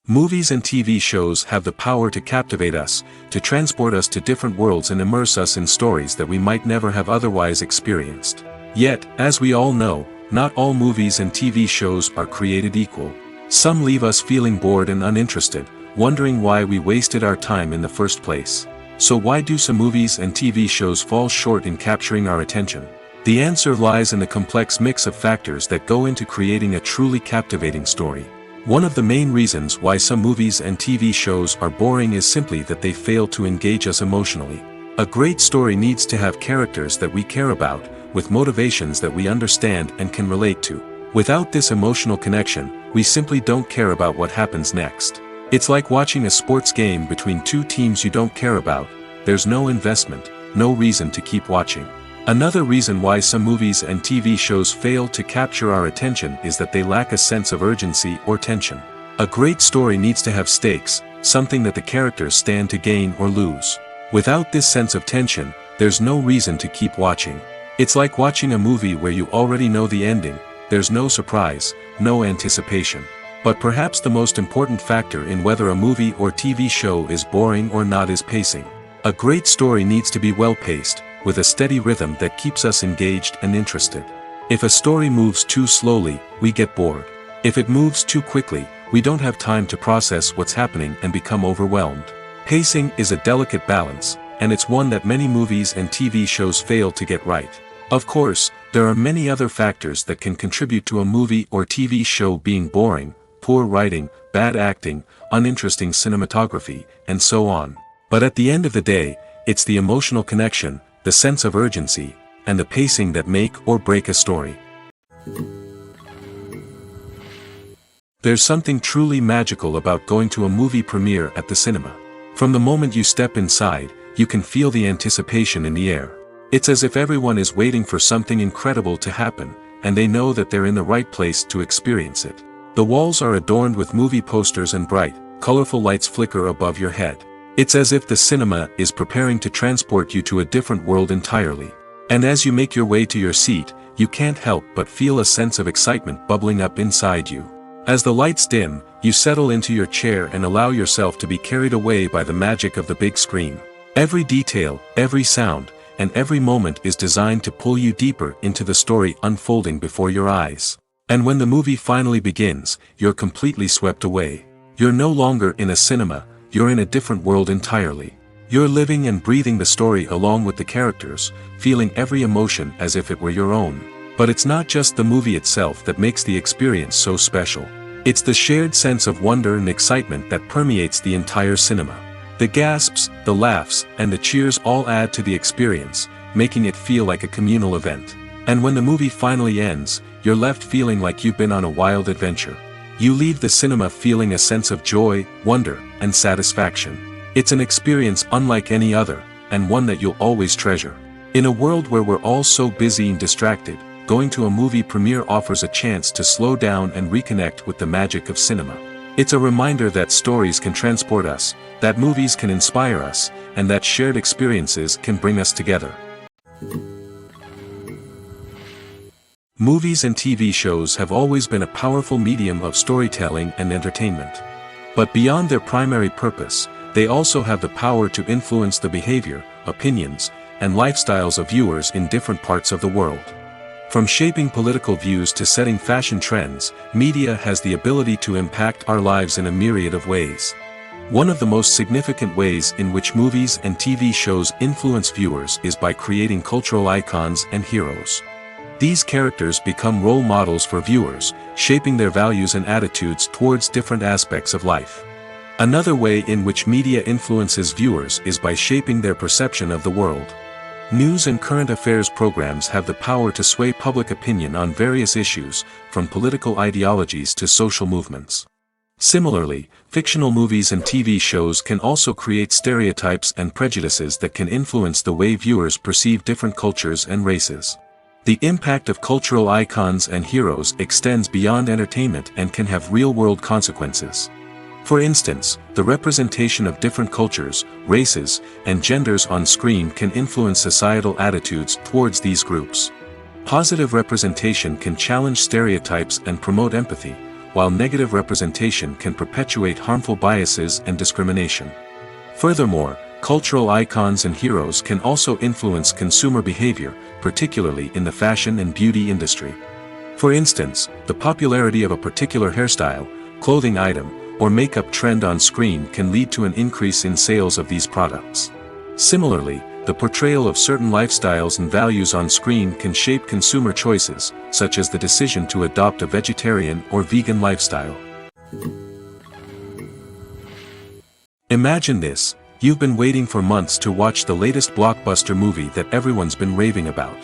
S1: Movies and TV shows have the power to captivate us, to transport us to different worlds and immerse us in stories that we might never have otherwise experienced. Yet, as we all know, not all movies and TV shows are created equal. Some leave us feeling bored and uninterested, wondering why we wasted our time in the first place. So why do some movies and TV shows fall short in capturing our attention? The answer lies in the complex mix of factors that go into creating a truly captivating story. One of the main reasons why some movies and TV shows are boring is simply that they fail to engage us emotionally. A great story needs to have characters that we care about, with motivations that we understand and can relate to. Without this emotional connection, we simply don't care about what happens next. It's like watching a sports game between two teams you don't care about. There's no investment, no reason to keep watching. Another reason why some movies and TV shows fail to capture our attention is that they lack a sense of urgency or tension. A great story needs to have stakes, something that the characters stand to gain or lose. Without this sense of tension, there's no reason to keep watching. It's like watching a movie where you already know the ending, there's no surprise, no anticipation. But perhaps the most important factor in whether a movie or TV show is boring or not is pacing. A great story needs to be well-paced, with a steady rhythm that keeps us engaged and interested. If a story moves too slowly, we get bored. If it moves too quickly, we don't have time to process what's happening and become overwhelmed. Pacing is a delicate balance, and it's one that many movies and TV shows fail to get right. Of course, there are many other factors that can contribute to a movie or TV show being boring: poor writing, bad acting, uninteresting cinematography, and so on. But at the end of the day, it's the emotional connection, the sense of urgency, and the pacing that make or break a story. There's something truly magical about going to a movie premiere at the cinema. From the moment you step inside, you can feel the anticipation in the air. It's as if everyone is waiting for something incredible to happen, and they know that they're in the right place to experience it. The walls are adorned with movie posters and bright, colorful lights flicker above your head. It's as if the cinema is preparing to transport you to a different world entirely. And as you make your way to your seat, you can't help but feel a sense of excitement bubbling up inside you. As the lights dim, you settle into your chair and allow yourself to be carried away by the magic of the big screen. Every detail, every sound, and every moment is designed to pull you deeper into the story unfolding before your eyes. And when the movie finally begins, you're completely swept away. You're no longer in a cinema, you're in a different world entirely. You're living and breathing the story along with the characters, feeling every emotion as if it were your own. But it's not just the movie itself that makes the experience so special. It's the shared sense of wonder and excitement that permeates the entire cinema. The gasps, the laughs, and the cheers all add to the experience, making it feel like a communal event. And when the movie finally ends, you're left feeling like you've been on a wild adventure. You leave the cinema feeling a sense of joy, wonder, and satisfaction. It's an experience unlike any other, and one that you'll always treasure. In a world where we're all so busy and distracted, going to a movie premiere offers a chance to slow down and reconnect with the magic of cinema. It's a reminder that stories can transport us, that movies can inspire us, and that shared experiences can bring us together. Movies and TV shows have always been a powerful medium of storytelling and entertainment. But beyond their primary purpose, they also have the power to influence the behavior, opinions, and lifestyles of viewers in different parts of the world. From shaping political views to setting fashion trends, media has the ability to impact our lives in a myriad of ways. One of the most significant ways in which movies and TV shows influence viewers is by creating cultural icons and heroes. These characters become role models for viewers, shaping their values and attitudes towards different aspects of life. Another way in which media influences viewers is by shaping their perception of the world. News and current affairs programs have the power to sway public opinion on various issues, from political ideologies to social movements. Similarly, fictional movies and TV shows can also create stereotypes and prejudices that can influence the way viewers perceive different cultures and races. The impact of cultural icons and heroes extends beyond entertainment and can have real-world consequences. For instance, the representation of different cultures, races, and genders on screen can influence societal attitudes towards these groups. Positive representation can challenge stereotypes and promote empathy, while negative representation can perpetuate harmful biases and discrimination. Furthermore, cultural icons and heroes can also influence consumer behavior, particularly in the fashion and beauty industry. For instance, the popularity of a particular hairstyle, clothing item, or makeup trend on screen can lead to an increase in sales of these products. Similarly, the portrayal of certain lifestyles and values on screen can shape consumer choices, such as the decision to adopt a vegetarian or vegan lifestyle. Imagine this: you've been waiting for months to watch the latest blockbuster movie that everyone's been raving about.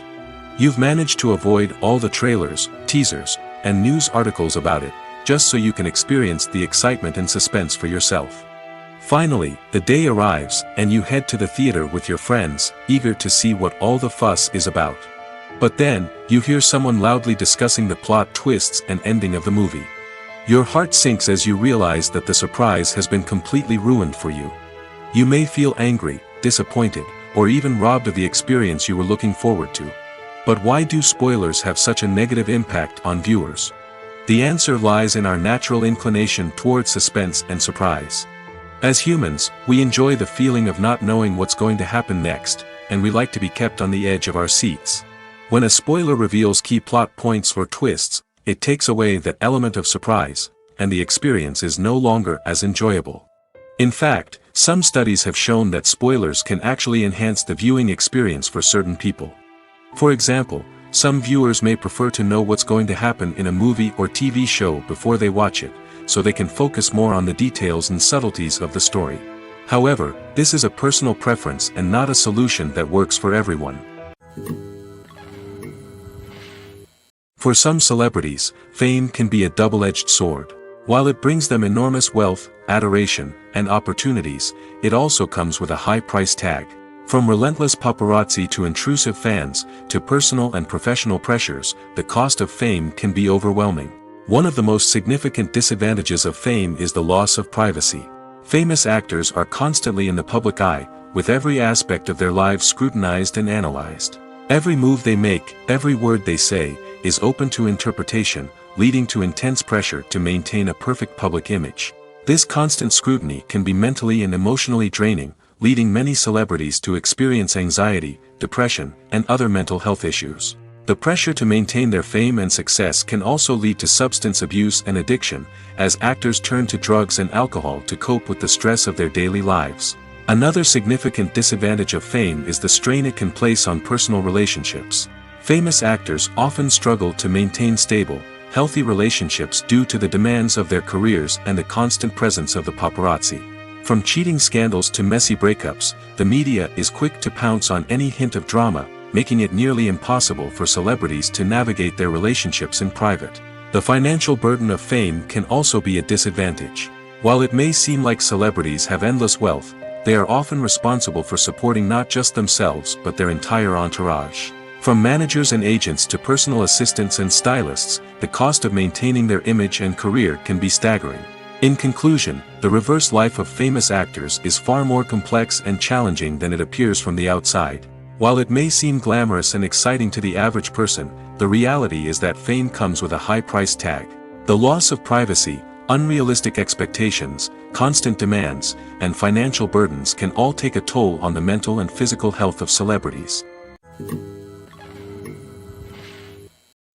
S1: You've managed to avoid all the trailers, teasers, and news articles about it, just so you can experience the excitement and suspense for yourself. Finally, the day arrives, and you head to the theater with your friends, eager to see what all the fuss is about. But then, you hear someone loudly discussing the plot twists and ending of the movie. Your heart sinks as you realize that the surprise has been completely ruined for you. You may feel angry, disappointed, or even robbed of the experience you were looking forward to. But why do spoilers have such a negative impact on viewers? The answer lies in our natural inclination towards suspense and surprise. As humans, we enjoy the feeling of not knowing what's going to happen next, and we like to be kept on the edge of our seats. When a spoiler reveals key plot points or twists, it takes away that element of surprise, and the experience is no longer as enjoyable. In fact, some studies have shown that spoilers can actually enhance the viewing experience for certain people. For example, some viewers may prefer to know what's going to happen in a movie or TV show before they watch it, so they can focus more on the details and subtleties of the story. However, this is a personal preference and not a solution that works for everyone. For some celebrities, fame can be a double-edged sword. While it brings them enormous wealth, adoration, and opportunities, it also comes with a high price tag. From relentless paparazzi to intrusive fans, to personal and professional pressures, the cost of fame can be overwhelming. One of the most significant disadvantages of fame is the loss of privacy. Famous actors are constantly in the public eye, with every aspect of their lives scrutinized and analyzed. Every move they make, every word they say, is open to interpretation, leading to intense pressure to maintain a perfect public image. This constant scrutiny can be mentally and emotionally draining, leading many celebrities to experience anxiety, depression, and other mental health issues. The pressure to maintain their fame and success can also lead to substance abuse and addiction, as actors turn to drugs and alcohol to cope with the stress of their daily lives. Another significant disadvantage of fame is the strain it can place on personal relationships. Famous actors often struggle to maintain stable, healthy relationships due to the demands of their careers and the constant presence of the paparazzi. From cheating scandals to messy breakups, the media is quick to pounce on any hint of drama, making it nearly impossible for celebrities to navigate their relationships in private. The financial burden of fame can also be a disadvantage. While it may seem like celebrities have endless wealth, they are often responsible for supporting not just themselves but their entire entourage. From managers and agents to personal assistants and stylists, the cost of maintaining their image and career can be staggering. In conclusion, the reverse life of famous actors is far more complex and challenging than it appears from the outside. While it may seem glamorous and exciting to the average person, the reality is that fame comes with a high price tag. The loss of privacy, unrealistic expectations, constant demands, and financial burdens can all take a toll on the mental and physical health of celebrities.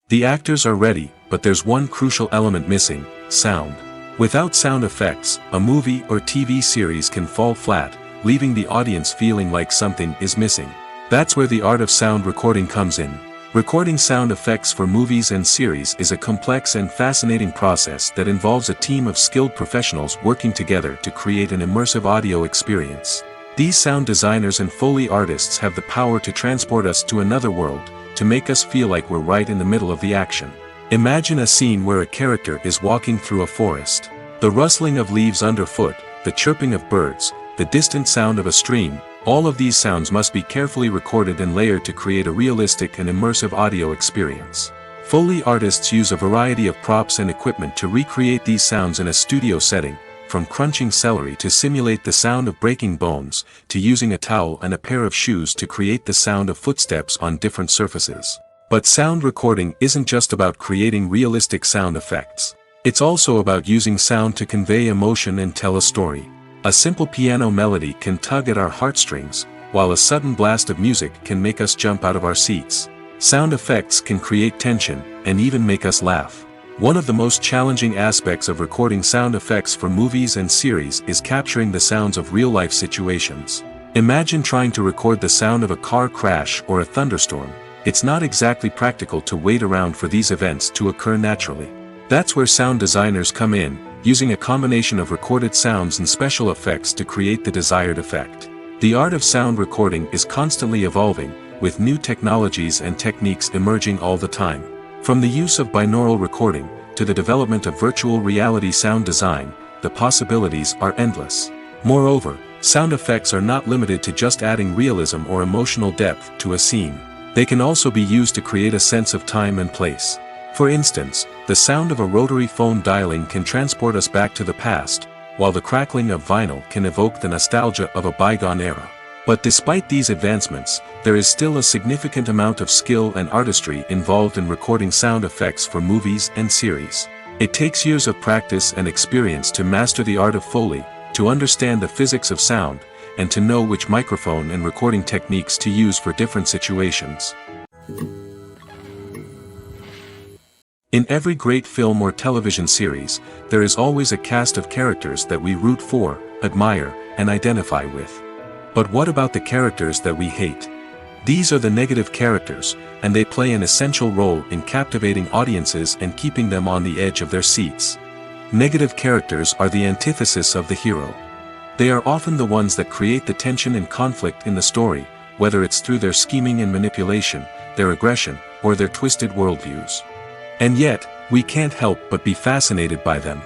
S1: The actors are ready, but there's one crucial element missing: sound. Without sound effects, a movie or TV series can fall flat, leaving the audience feeling like something is missing. That's where the art of sound recording comes in. Recording sound effects for movies and series is a complex and fascinating process that involves a team of skilled professionals working together to create an immersive audio experience. These sound designers and Foley artists have the power to transport us to another world, to make us feel like we're right in the middle of the action. Imagine a scene where a character is walking through a forest. The rustling of leaves underfoot, the chirping of birds, the distant sound of a stream, all of these sounds must be carefully recorded and layered to create a realistic and immersive audio experience. Foley artists use a variety of props and equipment to recreate these sounds in a studio setting, from crunching celery to simulate the sound of breaking bones, to using a towel and a pair of shoes to create the sound of footsteps on different surfaces. But sound recording isn't just about creating realistic sound effects. It's also about using sound to convey emotion and tell a story. A simple piano melody can tug at our heartstrings, while a sudden blast of music can make us jump out of our seats. Sound effects can create tension, and even make us laugh. One of the most challenging aspects of recording sound effects for movies and series is capturing the sounds of real-life situations. Imagine trying to record the sound of a car crash or a thunderstorm. It's not exactly practical to wait around for these events to occur naturally. That's where sound designers come in, using a combination of recorded sounds and special effects to create the desired effect. The art of sound recording is constantly evolving, with new technologies and techniques emerging all the time. From the use of binaural recording, to the development of virtual reality sound design, the possibilities are endless. Moreover, sound effects are not limited to just adding realism or emotional depth to a scene. They can also be used to create a sense of time and place. For instance, the sound of a rotary phone dialing can transport us back to the past, while the crackling of vinyl can evoke the nostalgia of a bygone era. But despite these advancements, there is still a significant amount of skill and artistry involved in recording sound effects for movies and series. It takes years of practice and experience to master the art of Foley, to understand the physics of sound, and to know which microphone and recording techniques to use for different situations. In every great film or television series, there is always a cast of characters that we root for, admire, and identify with. But what about the characters that we hate? These are the negative characters, and they play an essential role in captivating audiences and keeping them on the edge of their seats. Negative characters are the antithesis of the hero. They are often the ones that create the tension and conflict in the story, whether it's through their scheming and manipulation, their aggression, or their twisted worldviews. And yet, we can't help but be fascinated by them.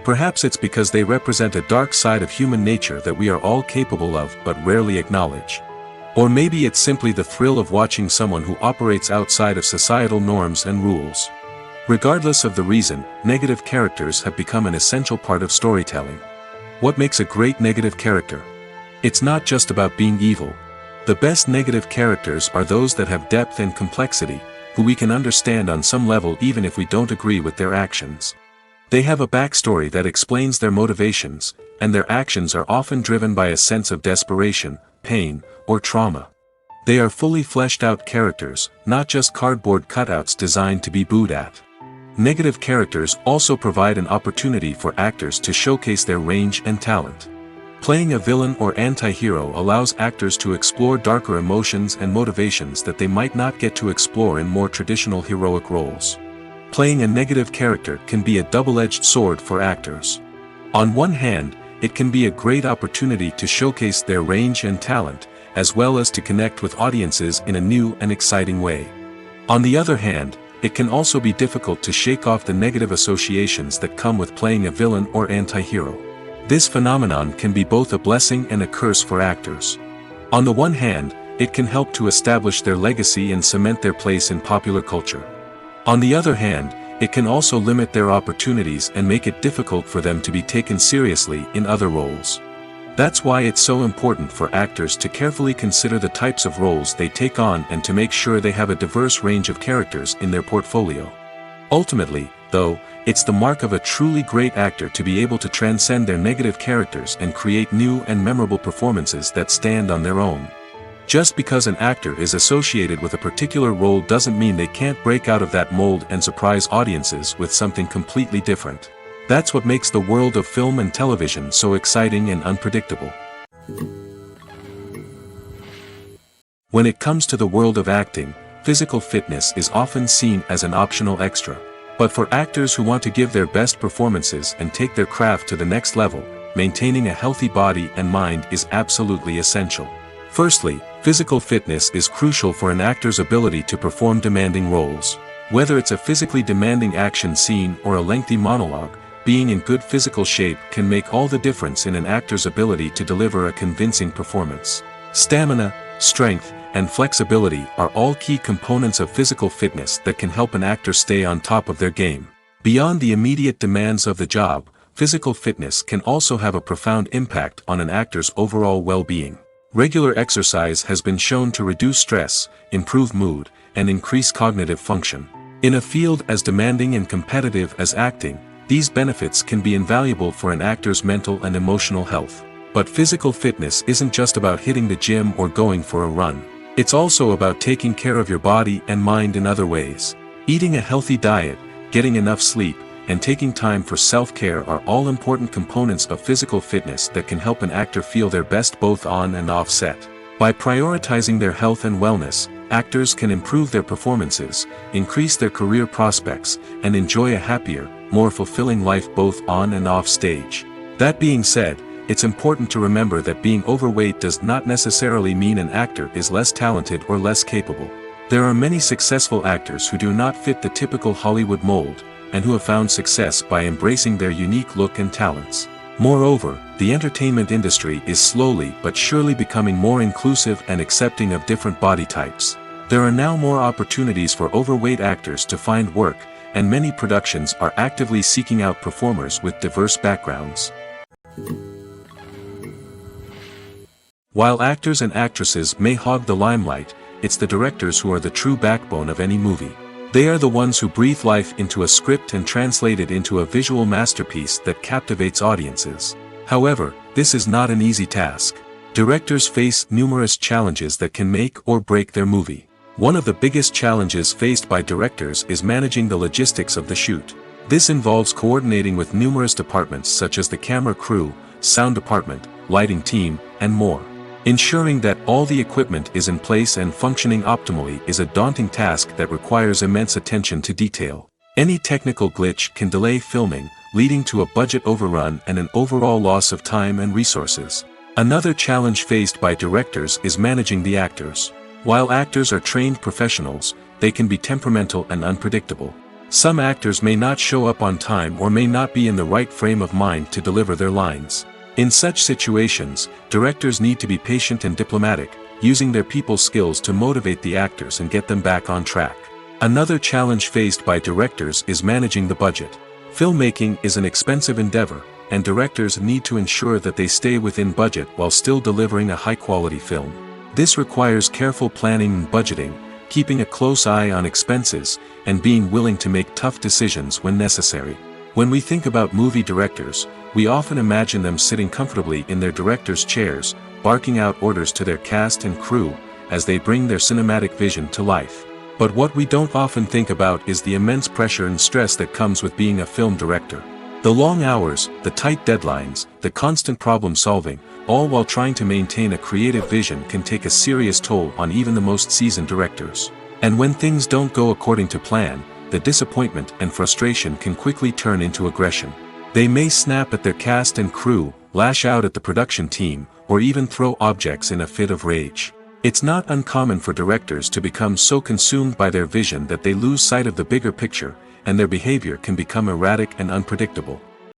S1: Perhaps it's because they represent a dark side of human nature that we are all capable of but rarely acknowledge. Or maybe it's simply the thrill of watching someone who operates outside of societal norms and rules. Regardless of the reason, negative characters have become an essential part of storytelling. What makes a great negative character? It's not just about being evil. The best negative characters are those that have depth and complexity, who we can understand on some level even if we don't agree with their actions. They have a backstory that explains their motivations, and their actions are often driven by a sense of desperation, pain, or trauma. They are fully fleshed out characters, not just cardboard cutouts designed to be booed at. Negative characters also provide an opportunity for actors to showcase their range and talent. Playing a villain or anti-hero allows actors to explore darker emotions and motivations that they might not get to explore in more traditional heroic roles. Playing a negative character can be a double-edged sword for actors. On one hand, it can be a great opportunity to showcase their range and talent, as well as to connect with audiences in a new and exciting way. On the other hand, it can also be difficult to shake off the negative associations that come with playing a villain or anti-hero. This phenomenon can be both a blessing and a curse for actors. On the one hand, it can help to establish their legacy and cement their place in popular culture. On the other hand, it can also limit their opportunities and make it difficult for them to be taken seriously in other roles. That's why it's so important for actors to carefully consider the types of roles they take on and to make sure they have a diverse range of characters in their portfolio. Ultimately, though, it's the mark of a truly great actor to be able to transcend their negative characters and create new and memorable performances that stand on their own. Just because an actor is associated with a particular role doesn't mean they can't break out of that mold and surprise audiences with something completely different. That's what makes the world of film and television so exciting and unpredictable. When it comes to the world of acting, physical fitness is often seen as an optional extra. But for actors who want to give their best performances and take their craft to the next level, maintaining a healthy body and mind is absolutely essential. Firstly, physical fitness is crucial for an actor's ability to perform demanding roles. Whether it's a physically demanding action scene or a lengthy monologue, being in good physical shape can make all the difference in an actor's ability to deliver a convincing performance. Stamina, strength, and flexibility are all key components of physical fitness that can help an actor stay on top of their game. Beyond the immediate demands of the job, physical fitness can also have a profound impact on an actor's overall well-being. Regular exercise has been shown to reduce stress, improve mood, and increase cognitive function. In a field as demanding and competitive as acting, these benefits can be invaluable for an actor's mental and emotional health. But physical fitness isn't just about hitting the gym or going for a run. It's also about taking care of your body and mind in other ways. Eating a healthy diet, getting enough sleep, and taking time for self-care are all important components of physical fitness that can help an actor feel their best both on and off set. By prioritizing their health and wellness, actors can improve their performances, increase their career prospects, and enjoy a happier, more fulfilling life both on and off stage. That being said, it's important to remember that being overweight does not necessarily mean an actor is less talented or less capable. There are many successful actors who do not fit the typical Hollywood mold, and who have found success by embracing their unique look and talents. Moreover, the entertainment industry is slowly but surely becoming more inclusive and accepting of different body types. There are now more opportunities for overweight actors to find work, and many productions are actively seeking out performers with diverse backgrounds. While actors and actresses may hog the limelight, it's the directors who are the true backbone of any movie. They are the ones who breathe life into a script and translate it into a visual masterpiece that captivates audiences. However, this is not an easy task. Directors face numerous challenges that can make or break their movie. One of the biggest challenges faced by directors is managing the logistics of the shoot. This involves coordinating with numerous departments such as the camera crew, sound department, lighting team, and more. Ensuring that all the equipment is in place and functioning optimally is a daunting task that requires immense attention to detail. Any technical glitch can delay filming, leading to a budget overrun and an overall loss of time and resources. Another challenge faced by directors is managing the actors. While actors are trained professionals, they can be temperamental and unpredictable. Some actors may not show up on time or may not be in the right frame of mind to deliver their lines. In such situations, directors need to be patient and diplomatic, using their people skills to motivate the actors and get them back on track. Another challenge faced by directors is managing the budget. Filmmaking is an expensive endeavor, and directors need to ensure that they stay within budget while still delivering a high-quality film. This requires careful planning and budgeting, keeping a close eye on expenses, and being willing to make tough decisions when necessary. When we think about movie directors, we often imagine them sitting comfortably in their director's chairs, barking out orders to their cast and crew, as they bring their cinematic vision to life. But what we don't often think about is the immense pressure and stress that comes with being a film director. The long hours, the tight deadlines, the constant problem solving, all while trying to maintain a creative vision can take a serious toll on even the most seasoned directors. And when things don't go according to plan, the disappointment and frustration can quickly turn into aggression. They may snap at their cast and crew, lash out at the production team, or even throw objects in a fit of rage. It's not uncommon for directors to become so consumed by their vision that they lose sight of the bigger picture, and their behavior can become erratic and unpredictable.